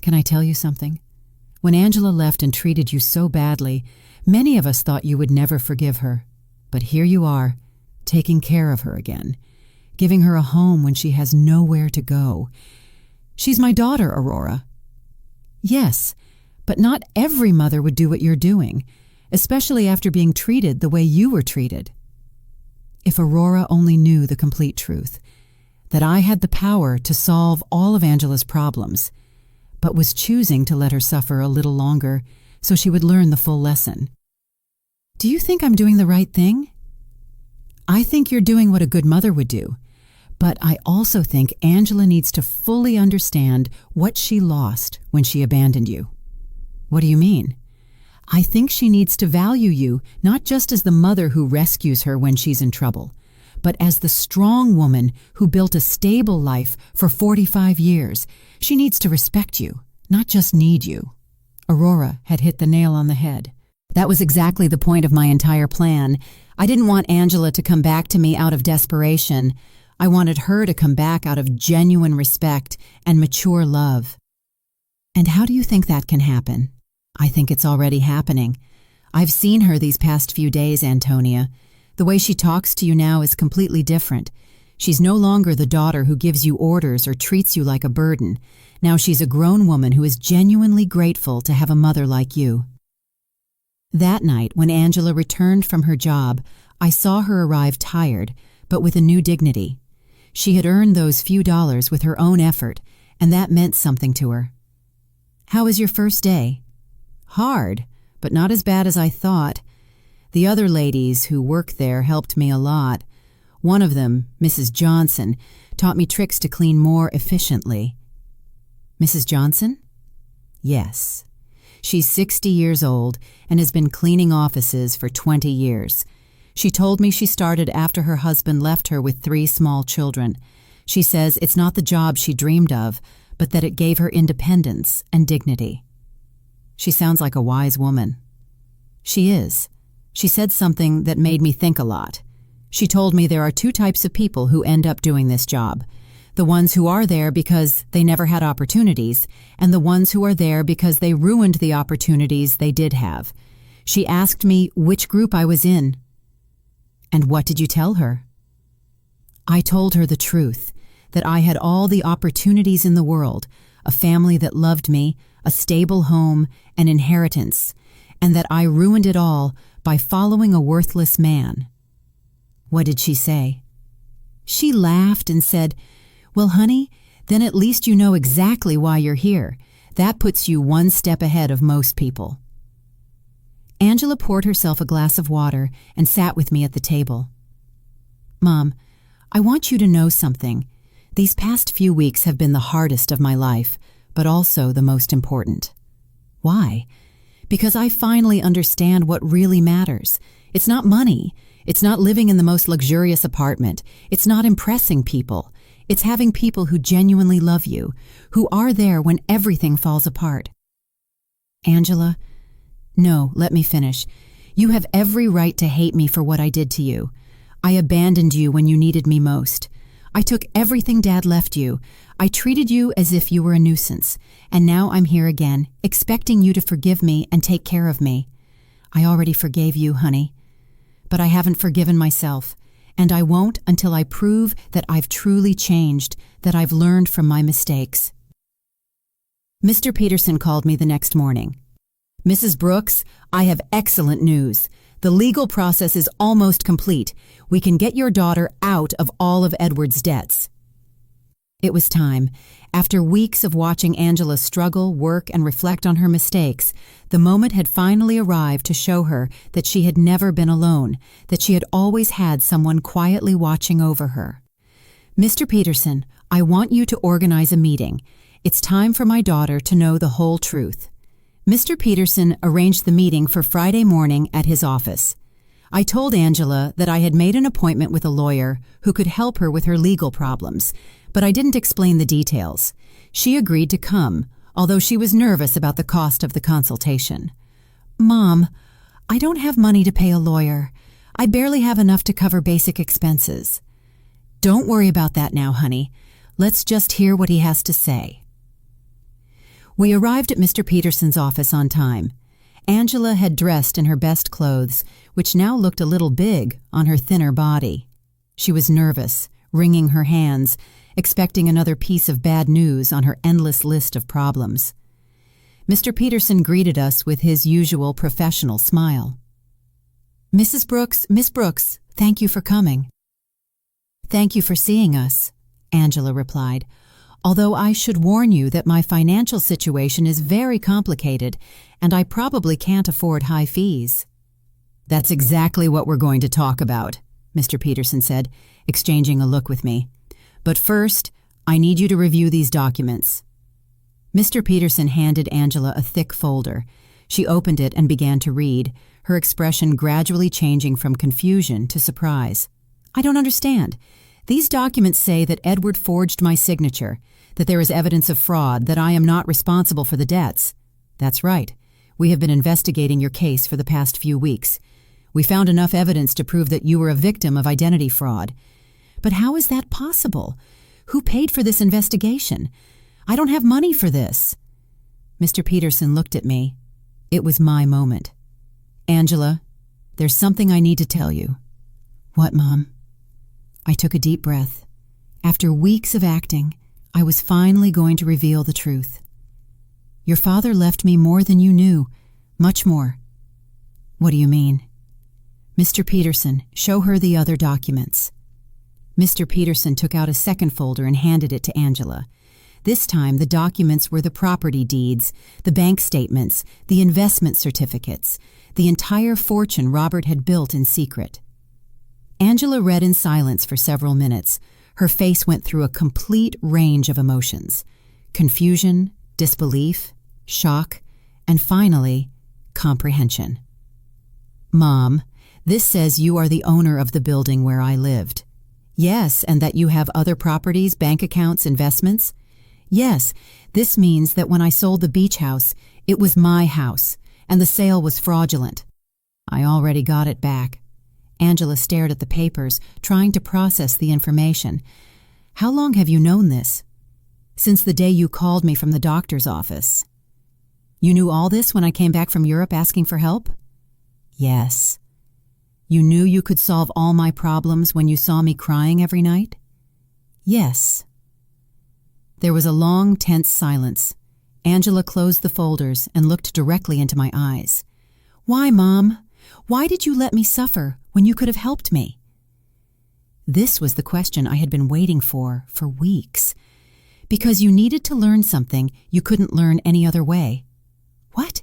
Can I tell you something? When Angela left and treated you so badly, many of us thought you would never forgive her. But here you are, taking care of her again, giving her a home when she has nowhere to go. She's my daughter, Aurora." "Yes, but not every mother would do what you're doing, especially after being treated the way you were treated." If Aurora only knew the complete truth, that I had the power to solve all of Angela's problems, but was choosing to let her suffer a little longer so she would learn the full lesson. "Do you think I'm doing the right thing?" "I think you're doing what a good mother would do, But I also think Angela needs to fully understand what she lost when she abandoned you. What do you mean? I think she needs to value you not just as the mother who rescues her when she's in trouble, but as the strong woman who built a stable life for 45 years. She needs to respect you, not just need you. Aurora had hit the nail on the head. That was exactly the point of my entire plan. I didn't want Angela to come back to me out of desperation. I wanted her to come back out of genuine respect and mature love. And how do you think that can happen? I think it's already happening. I've seen her these past few days, Antonia. The way she talks to you now is completely different. She's no longer the daughter who gives you orders or treats you like a burden. Now she's a grown woman who is genuinely grateful to have a mother like you. That night, when Angela returned from her job, I saw her arrive tired, but with a new dignity. She had earned those few dollars with her own effort, and that meant something to her. How was your first day? Hard, but not as bad as I thought. The other ladies who work there helped me a lot. One of them, Mrs. Johnson, taught me tricks to clean more efficiently. Mrs. Johnson? Yes. She's 60 years old and has been cleaning offices for 20 years. She told me she started after her husband left her with 3 small children. She says it's not the job she dreamed of, but that it gave her independence and dignity. She sounds like a wise woman. She is. She said something that made me think a lot. She told me there are 2 types of people who end up doing this job. The ones who are there because they never had opportunities, and the ones who are there because they ruined the opportunities they did have. She asked me which group I was in. And what did you tell her? I told her the truth, that I had all the opportunities in the world, a family that loved me, a stable home, an inheritance, and that I ruined it all by following a worthless man. What did she say? She laughed and said, "Well, honey, then at least you know exactly why you're here. That puts you 1 step ahead of most people." Angela poured herself a glass of water and sat with me at the table. "Mom, I want you to know something. These past few weeks have been the hardest of my life, but also the most important." "Why?" "Because I finally understand what really matters. It's not money. It's not living in the most luxurious apartment. It's not impressing people. It's having people who genuinely love you, who are there when everything falls apart." "Angela, no, let me finish. You have every right to hate me for what I did to you. I abandoned you when you needed me most. I took everything Dad left you. I treated you as if you were a nuisance, and now I'm here again, expecting you to forgive me and take care of me. I already forgave you, honey. But I haven't forgiven myself, and I won't until I prove that I've truly changed, that I've learned from my mistakes." Mr. Peterson called me the next morning. "Mrs. Brooks, I have excellent news. The legal process is almost complete. We can get your daughter out of all of Edward's debts." It was time. After weeks of watching Angela struggle, work, and reflect on her mistakes, the moment had finally arrived to show her that she had never been alone, that she had always had someone quietly watching over her. "Mr. Peterson, I want you to organize a meeting. It's time for my daughter to know the whole truth." Mr. Peterson arranged the meeting for Friday morning at his office. I told Angela that I had made an appointment with a lawyer who could help her with her legal problems, but I didn't explain the details. She agreed to come, although she was nervous about the cost of the consultation. "Mom, I don't have money to pay a lawyer. I barely have enough to cover basic expenses." "Don't worry about that now, honey. Let's just hear what he has to say." We arrived at Mr. Peterson's office on time. Angela had dressed in her best clothes, which now looked a little big on her thinner body. She was nervous, wringing her hands, expecting another piece of bad news on her endless list of problems. Mr. Peterson greeted us with his usual professional smile. "Mrs. Brooks, Miss Brooks, thank you for coming." "Thank you for seeing us," Angela replied, "although I should warn you that my financial situation is very complicated and I probably can't afford high fees." "That's exactly what we're going to talk about," Mr. Peterson said, exchanging a look with me. But first, I need you to review these documents." Mr. Peterson handed Angela a thick folder. She opened it and began to read, her expression gradually changing from confusion to surprise. "I don't understand. These documents say that Edward forged my signature, that there is evidence of fraud, that I am not responsible for the debts." "That's right. We have been investigating your case for the past few weeks. We found enough evidence to prove that you were a victim of identity fraud." "But how is that possible? Who paid for this investigation? I don't have money for this." Mr. Peterson looked at me. It was my moment. "Angela, there's something I need to tell you." "What, Mom?" I took a deep breath. After weeks of acting, I was finally going to reveal the truth. "Your father left me more than you knew, much more." "What do you mean?" "Mr. Peterson, show her the other documents." Mr. Peterson took out a second folder and handed it to Angela. This time, the documents were the property deeds, the bank statements, the investment certificates, the entire fortune Robert had built in secret. Angela read in silence for several minutes. Her face went through a complete range of emotions: confusion, disbelief, shock, and finally, comprehension. "Mom, this says you are the owner of the building where I lived." "Yes, and that you have other properties, bank accounts, investments?" "Yes, this means that when I sold the beach house, it was my house, and the sale was fraudulent." "I already got it back." Angela stared at the papers, trying to process the information. "How long have you known this?" "Since the day you called me from the doctor's office." "You knew all this when I came back from Europe asking for help?" "Yes." "You knew you could solve all my problems when you saw me crying every night?" "Yes." There was a long, tense silence. Angela closed the folders and looked directly into my eyes. "Why, Mom? Why did you let me suffer when you could have helped me?" This was the question I had been waiting for weeks. "Because you needed to learn something you couldn't learn any other way." "What?"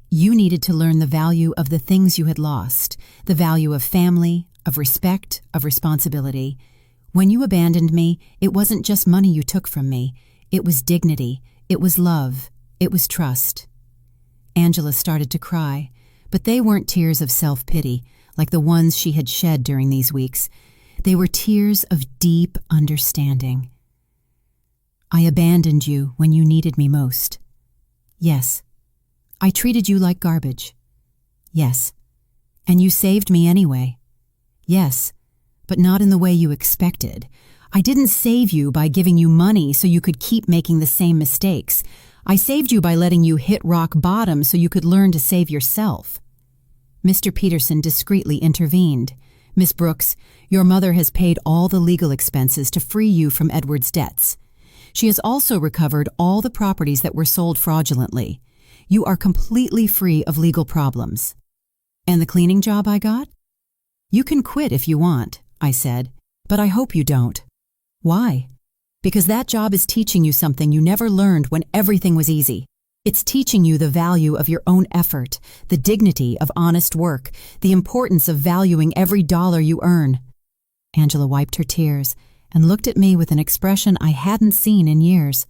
"You needed to learn the value of the things you had lost, the value of family, of respect, of responsibility. When you abandoned me, it wasn't just money you took from me. It was dignity, it was love, it was trust." Angela started to cry, but they weren't tears of self-pity, like the ones she had shed during these weeks. They were tears of deep understanding. "I abandoned you when you needed me most." "Yes." "I treated you like garbage." "Yes." "And you saved me anyway." "Yes, but not in the way you expected. I didn't save you by giving you money so you could keep making the same mistakes. I saved you by letting you hit rock bottom so you could learn to save yourself." Mr. Peterson discreetly intervened. "Miss Brooks, your mother has paid all the legal expenses to free you from Edward's debts. She has also recovered all the properties that were sold fraudulently. You are completely free of legal problems." "And the cleaning job I got?" "You can quit if you want," I said, "but I hope you don't." "Why?" "Because that job is teaching you something you never learned when everything was easy. It's teaching you the value of your own effort, the dignity of honest work, the importance of valuing every dollar you earn." Angela wiped her tears and looked at me with an expression I hadn't seen in years.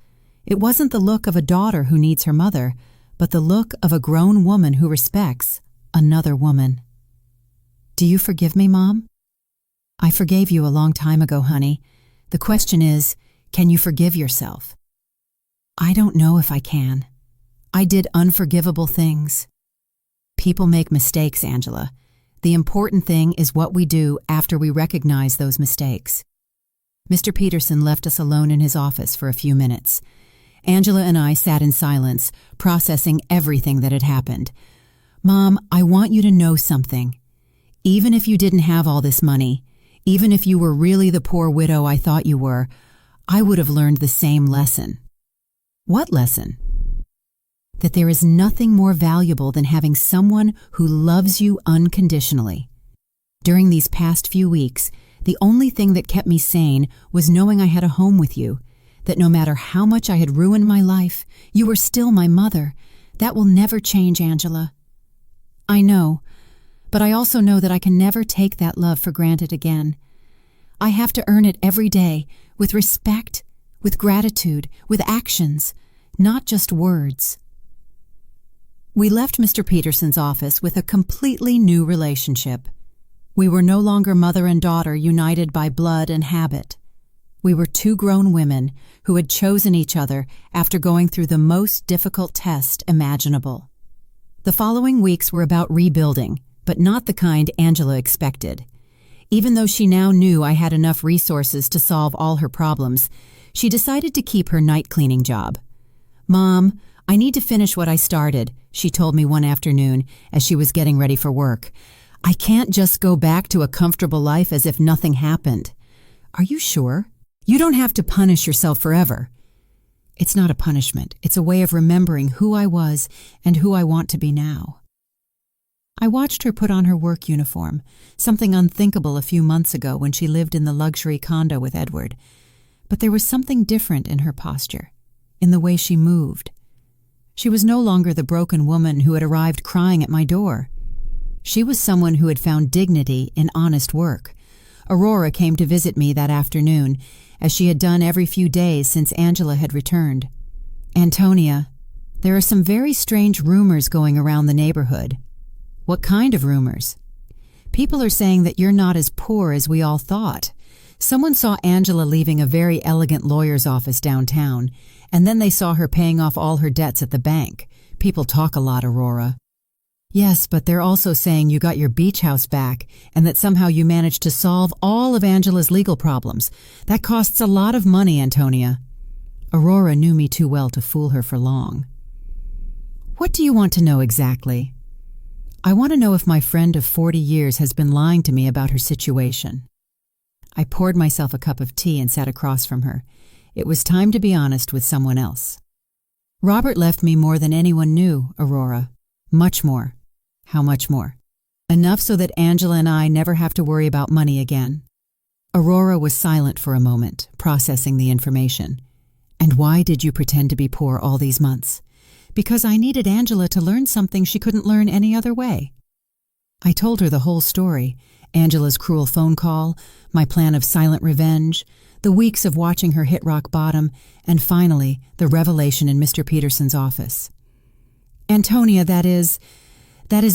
It wasn't the look of a daughter who needs her mother, but the look of a grown woman who respects another woman. "Do you forgive me, Mom?" "I forgave you a long time ago, honey. The question is, can you forgive yourself?" "I don't know if I can. I did unforgivable things." "People make mistakes, Angela. The important thing is what we do after we recognize those mistakes." Mr. Peterson left us alone in his office for a few minutes. Angela and I sat in silence, processing everything that had happened. "Mom, I want you to know something. Even if you didn't have all this money, even if you were really the poor widow I thought you were, I would have learned the same lesson." "What lesson?" "That there is nothing more valuable than having someone who loves you unconditionally. During these past few weeks, the only thing that kept me sane was knowing I had a home with you, that no matter how much I had ruined my life, you were still my mother. That will never change, Angela." "I know, but I also know that I can never take that love for granted again. I have to earn it every day, with respect, with gratitude, with actions, not just words. We left Mr. Peterson's office with a completely new relationship. We were no longer mother and daughter united by blood and habit. We were two grown women who had chosen each other after going through the most difficult test imaginable. The following weeks were about rebuilding, but not the kind Angela expected. Even though she now knew I had enough resources to solve all her problems, she decided to keep her night cleaning job. "Mom, I need to finish what I started," she told me one afternoon as she was getting ready for work. "I can't just go back to a comfortable life as if nothing happened." "Are you sure? You don't have to punish yourself forever." "It's not a punishment. It's a way of remembering who I was and who I want to be now." I watched her put on her work uniform, something unthinkable a few months ago when she lived in the luxury condo with Edward. But there was something different in her posture, in the way she moved. She was no longer the broken woman who had arrived crying at my door. She was someone who had found dignity in honest work. Aurora came to visit me that afternoon, as she had done every few days since Angela had returned. "Antonia, there are some very strange rumors going around the neighborhood." "What kind of rumors?" "People are saying that you're not as poor as we all thought. Someone saw Angela leaving a very elegant lawyer's office downtown, and then they saw her paying off all her debts at the bank. People talk a lot, Aurora." "Yes, but they're also saying you got your beach house back and that somehow you managed to solve all of Angela's legal problems. That costs a lot of money, Antonia." Aurora knew me too well to fool her for long. "What do you want to know exactly?" "I want to know if my friend of 40 years has been lying to me about her situation." I poured myself a cup of tea and sat across from her. It was time to be honest with someone else. "Robert left me more than anyone knew, Aurora. Much more." "How much more?" "Enough so that Angela and I never have to worry about money again." Aurora was silent for a moment, processing the information. "And why did you pretend to be poor all these months?" "Because I needed Angela to learn something she couldn't learn any other way." I told her the whole story, Angela's cruel phone call, my plan of silent revenge, the weeks of watching her hit rock bottom, and finally, the revelation in Mr. Peterson's office. "Antonia, that is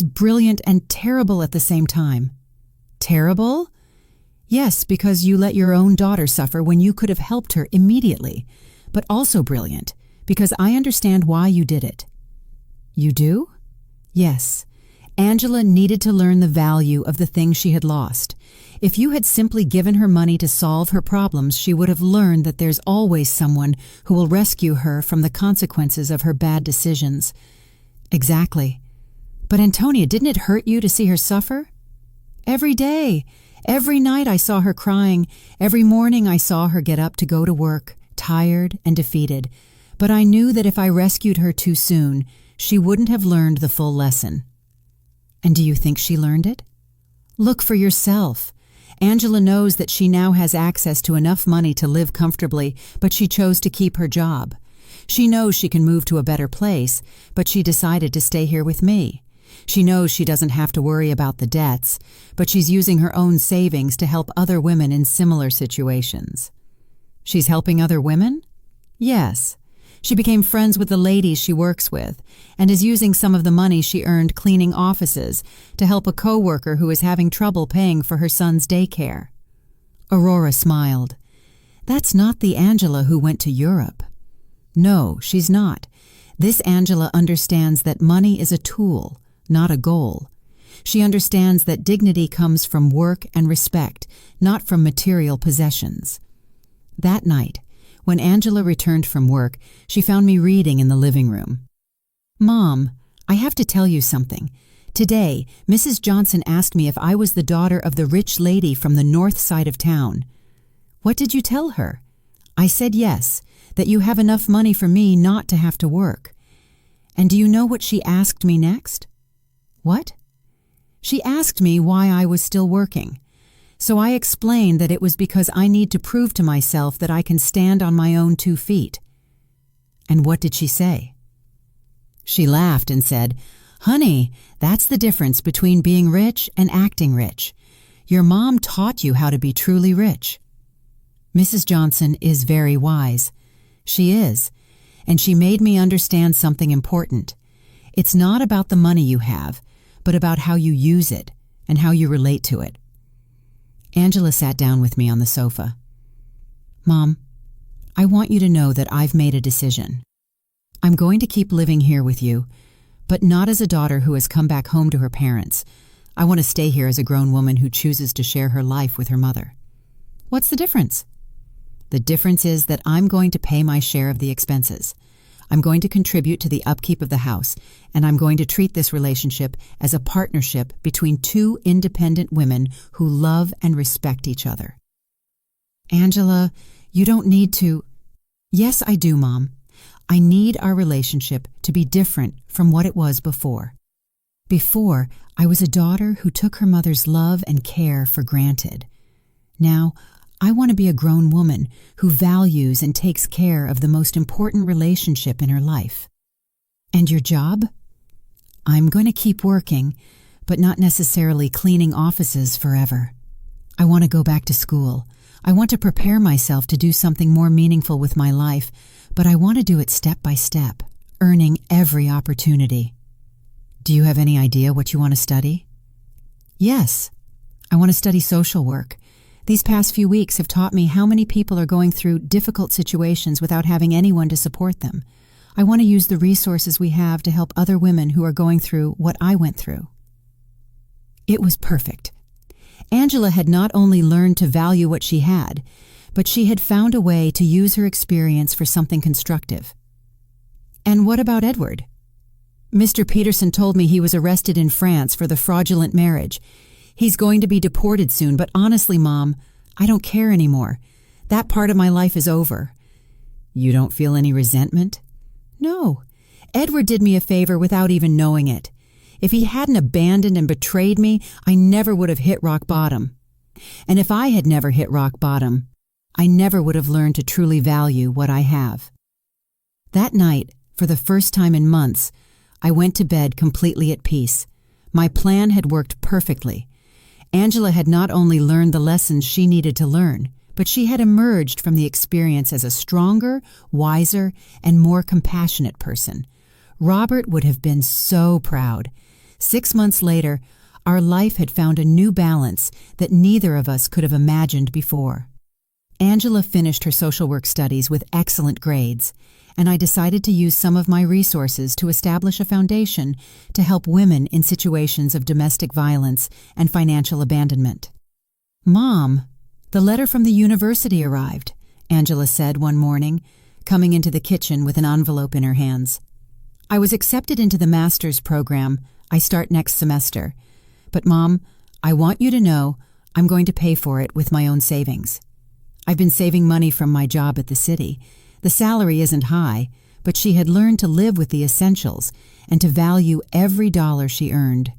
brilliant and terrible at the same time." "Terrible?" "Yes, because you let your own daughter suffer when you could have helped her immediately, but also brilliant, because I understand why you did it." "You do?" "Yes. Angela needed to learn the value of the things she had lost. If you had simply given her money to solve her problems, she would have learned that there's always someone who will rescue her from the consequences of her bad decisions." "Exactly. But Antonia, didn't it hurt you to see her suffer?" "Every day. Every night I saw her crying. Every morning I saw her get up to go to work, tired and defeated. But I knew that if I rescued her too soon, she wouldn't have learned the full lesson." "And do you think she learned it?" "Look for yourself. Angela knows that she now has access to enough money to live comfortably, but she chose to keep her job. She knows she can move to a better place, but she decided to stay here with me. She knows she doesn't have to worry about the debts, but she's using her own savings to help other women in similar situations." "She's helping other women?" "Yes. She became friends with the ladies she works with and is using some of the money she earned cleaning offices to help a coworker who is having trouble paying for her son's daycare." Aurora smiled. "That's not the Angela who went to Europe." "No, she's not. This Angela understands that money is a tool, not a goal. She understands that dignity comes from work and respect, not from material possessions." That night, when Angela returned from work, she found me reading in the living room. "Mom, I have to tell you something. Today, Mrs. Johnson asked me if I was the daughter of the rich lady from the north side of town." "What did you tell her?" "I said yes, that you have enough money for me not to have to work." "And do you know what she asked me next?" "What?" "She asked me why I was still working. So I explained that it was because I need to prove to myself that I can stand on my own 2 feet. "And what did she say?" She laughed and said, "Honey, that's the difference between being rich and acting rich. Your mom taught you how to be truly rich." Mrs. Johnson is very wise. She is, and she made me understand something important. It's not about the money you have, but about how you use it and how you relate to it. Angela sat down with me on the sofa. Mom, I want you to know that I've made a decision. I'm going to keep living here with you, but not as a daughter who has come back home to her parents. I want to stay here as a grown woman who chooses to share her life with her mother. What's the difference? The difference is that I'm going to pay my share of the expenses. I'm going to contribute to the upkeep of the house, and I'm going to treat this relationship as a partnership between two independent women who love and respect each other. Angela, you don't need to. Yes, I do, Mom. I need our relationship to be different from what it was before. Before, I was a daughter who took her mother's love and care for granted. Now, I want to be a grown woman who values and takes care of the most important relationship in her life. And your job? I'm going to keep working, but not necessarily cleaning offices forever. I want to go back to school. I want to prepare myself to do something more meaningful with my life, but I want to do it step by step, earning every opportunity. Do you have any idea what you want to study? Yes, I want to study social work. These past few weeks have taught me how many people are going through difficult situations without having anyone to support them. I want to use the resources we have to help other women who are going through what I went through. It was perfect. Angela had not only learned to value what she had, but she had found a way to use her experience for something constructive. And what about Edward? Mr. Peterson told me he was arrested in France for the fraudulent marriage. He's going to be deported soon, but honestly, Mom, I don't care anymore. That part of my life is over. You don't feel any resentment? No. Edward did me a favor without even knowing it. If he hadn't abandoned and betrayed me, I never would have hit rock bottom. And if I had never hit rock bottom, I never would have learned to truly value what I have. That night, for the first time in months, I went to bed completely at peace. My plan had worked perfectly. Angela had not only learned the lessons she needed to learn, but she had emerged from the experience as a stronger, wiser, and more compassionate person. Robert would have been so proud. 6 months later, our life had found a new balance that neither of us could have imagined before. Angela finished her social work studies with excellent grades, and I decided to use some of my resources to establish a foundation to help women in situations of domestic violence and financial abandonment. Mom, the letter from the university arrived, Angela said one morning, coming into the kitchen with an envelope in her hands. I was accepted into the master's program. I start next semester. But Mom, I want you to know I'm going to pay for it with my own savings. I've been saving money from my job at the city. The salary isn't high, but she had learned to live with the essentials and to value every dollar she earned.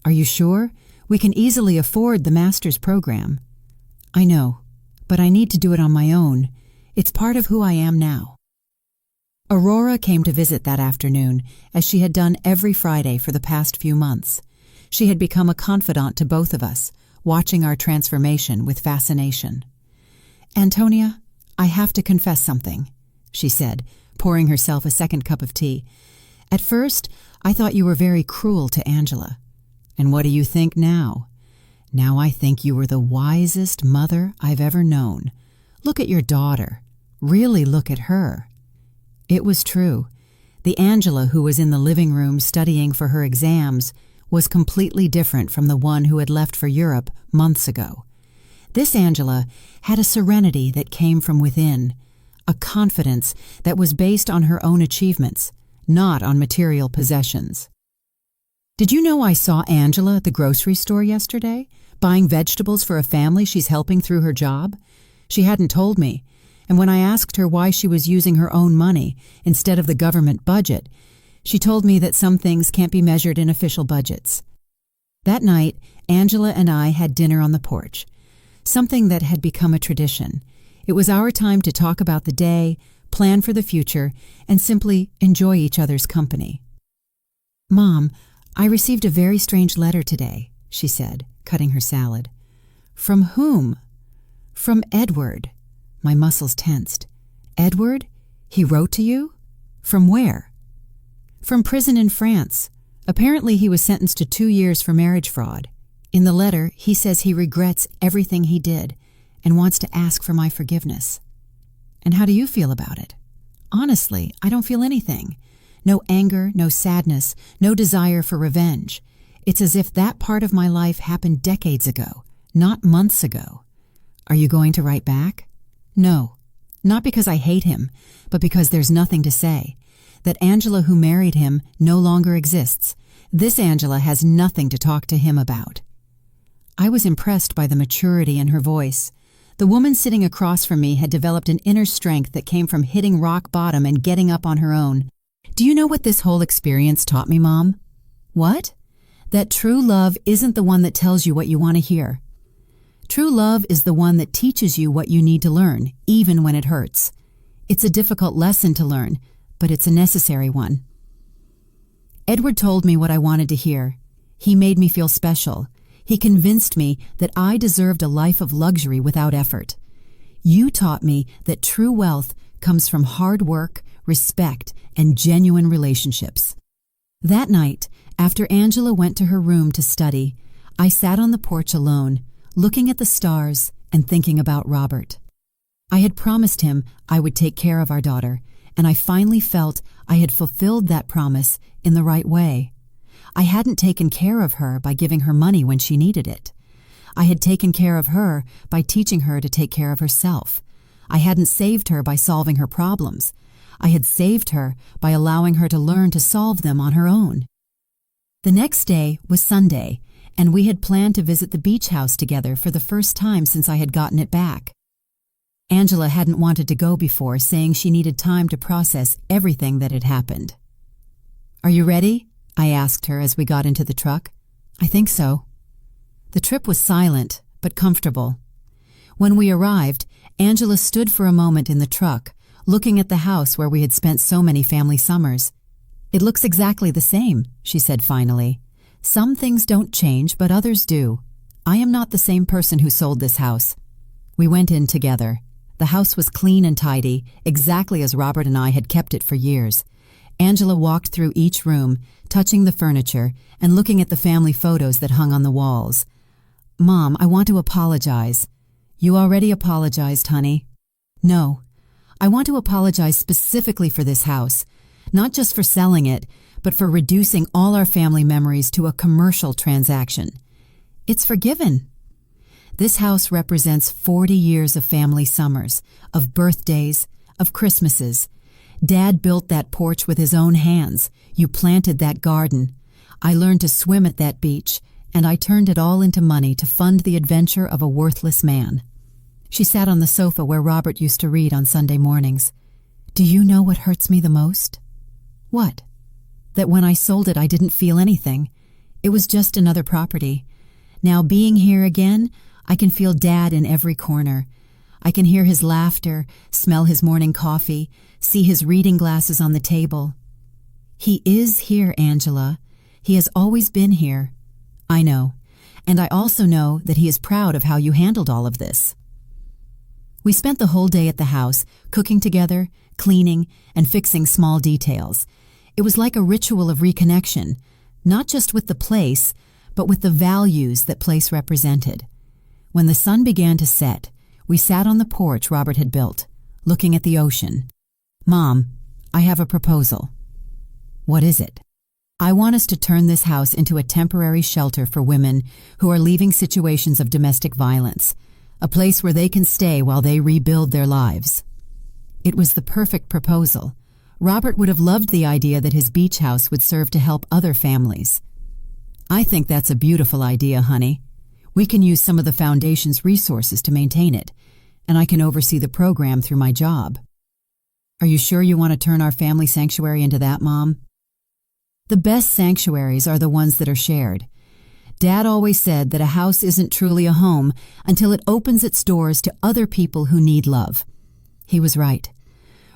Are you sure? We can easily afford the master's program. I know, but I need to do it on my own. It's part of who I am now. Aurora came to visit that afternoon, as she had done every Friday for the past few months. She had become a confidant to both of us, watching our transformation with fascination. Antonia, I have to confess something, she said, pouring herself a second cup of tea. At first, I thought you were very cruel to Angela. And what do you think now? Now I think you were the wisest mother I've ever known. Look at your daughter. Really look at her. It was true. The Angela who was in the living room studying for her exams was completely different from the one who had left for Europe months ago. This Angela had a serenity that came from within, a confidence that was based on her own achievements, not on material possessions. Did you know I saw Angela at the grocery store yesterday, buying vegetables for a family she's helping through her job? She hadn't told me, and when I asked her why she was using her own money instead of the government budget, she told me that some things can't be measured in official budgets. That night, Angela and I had dinner on the porch, something that had become a tradition. It was our time to talk about the day, plan for the future, and simply enjoy each other's company. Mom, I received a very strange letter today, she said, cutting her salad. From whom? From Edward. My muscles tensed. Edward? He wrote to you? From where? From prison in France. Apparently he was sentenced to 2 years for marriage fraud. In the letter, he says he regrets everything he did and wants to ask for my forgiveness. And how do you feel about it? Honestly, I don't feel anything. No anger, no sadness, no desire for revenge. It's as if that part of my life happened decades ago, not months ago. Are you going to write back? No. Not because I hate him, but because there's nothing to say. That Angela who married him no longer exists. This Angela has nothing to talk to him about. I was impressed by the maturity in her voice. The woman sitting across from me had developed an inner strength that came from hitting rock bottom and getting up on her own. Do you know what this whole experience taught me, Mom? What? That true love isn't the one that tells you what you want to hear. True love is the one that teaches you what you need to learn, even when it hurts. It's a difficult lesson to learn, but it's a necessary one. Edward told me what I wanted to hear. He made me feel special. He convinced me that I deserved a life of luxury without effort. You taught me that true wealth comes from hard work, respect, and genuine relationships. That night, after Angela went to her room to study, I sat on the porch alone, looking at the stars and thinking about Robert. I had promised him I would take care of our daughter, and I finally felt I had fulfilled that promise in the right way. I hadn't taken care of her by giving her money when she needed it. I had taken care of her by teaching her to take care of herself. I hadn't saved her by solving her problems. I had saved her by allowing her to learn to solve them on her own. The next day was Sunday, and we had planned to visit the beach house together for the first time since I had gotten it back. Angela hadn't wanted to go before, saying she needed time to process everything that had happened. "Are you ready?" I asked her as we got into the truck. "I think so." The trip was silent, but comfortable. When we arrived, Angela stood for a moment in the truck, looking at the house where we had spent so many family summers. "It looks exactly the same," she said finally. "Some things don't change, but others do. I am not the same person who sold this house." We went in together. The house was clean and tidy, exactly as Robert and I had kept it for years. Angela walked through each room, touching the furniture and looking at the family photos that hung on the walls. "Mom, I want to apologize." "You already apologized, honey." "No. I want to apologize specifically for this house, not just for selling it, but for reducing all our family memories to a commercial transaction. It's forgiven. This house represents 40 years of family summers, of birthdays, of Christmases. Dad built that porch with his own hands. You planted that garden. I learned to swim at that beach, and I turned it all into money to fund the adventure of a worthless man." She sat on the sofa where Robert used to read on Sunday mornings. "Do you know what hurts me the most?" "What?" "That when I sold it, I didn't feel anything. It was just another property. Now, being here again, I can feel Dad in every corner. I can hear his laughter, smell his morning coffee, see his reading glasses on the table. He is here, Angela. He has always been here." "I know. And I also know that he is proud of how you handled all of this." We spent the whole day at the house, cooking together, cleaning, and fixing small details. It was like a ritual of reconnection, not just with the place, but with the values that place represented. When the sun began to set, we sat on the porch Robert had built, looking at the ocean. "Mom, I have a proposal." "What is it?" "I want us to turn this house into a temporary shelter for women who are leaving situations of domestic violence, a place where they can stay while they rebuild their lives." It was the perfect proposal. Robert would have loved the idea that his beach house would serve to help other families. "I think that's a beautiful idea, honey. We can use some of the foundation's resources to maintain it, and I can oversee the program through my job." "Are you sure you want to turn our family sanctuary into that, Mom?" "The best sanctuaries are the ones that are shared. Dad always said that a house isn't truly a home until it opens its doors to other people who need love." He was right.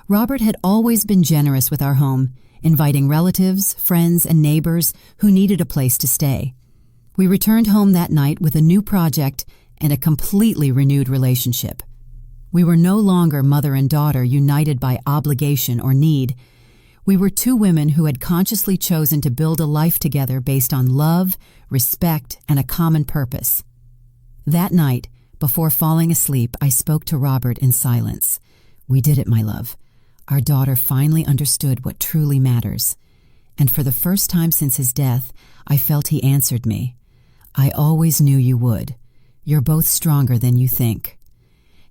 Robert had always been generous with our home, inviting relatives, friends, and neighbors who needed a place to stay. We returned home that night with a new project and a completely renewed relationship. We were no longer mother and daughter united by obligation or need. We were two women who had consciously chosen to build a life together based on love, respect, and a common purpose. That night, before falling asleep, I spoke to Robert in silence. We did it, my love. Our daughter finally understood what truly matters. And for the first time since his death, I felt he answered me. I always knew you would. You're both stronger than you think.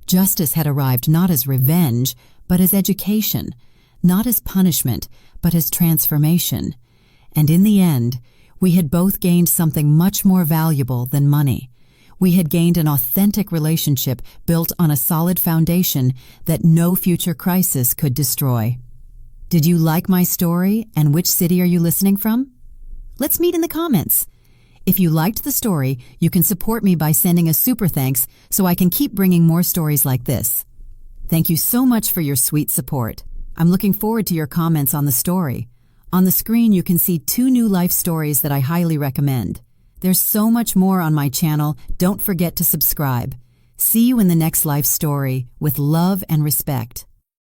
Justice had arrived not as revenge, but as education, not as punishment, but as transformation. And in the end, we had both gained something much more valuable than money. We had gained an authentic relationship built on a solid foundation that no future crisis could destroy. Did you like my story, and which city are you listening from? Let's meet in the comments. If you liked the story, you can support me by sending a super thanks so I can keep bringing more stories like this. Thank you so much for your sweet support. I'm looking forward to your comments on the story. On the screen, you can see 2 new life stories that I highly recommend. There's so much more on my channel. Don't forget to subscribe. See you in the next life story with love and respect.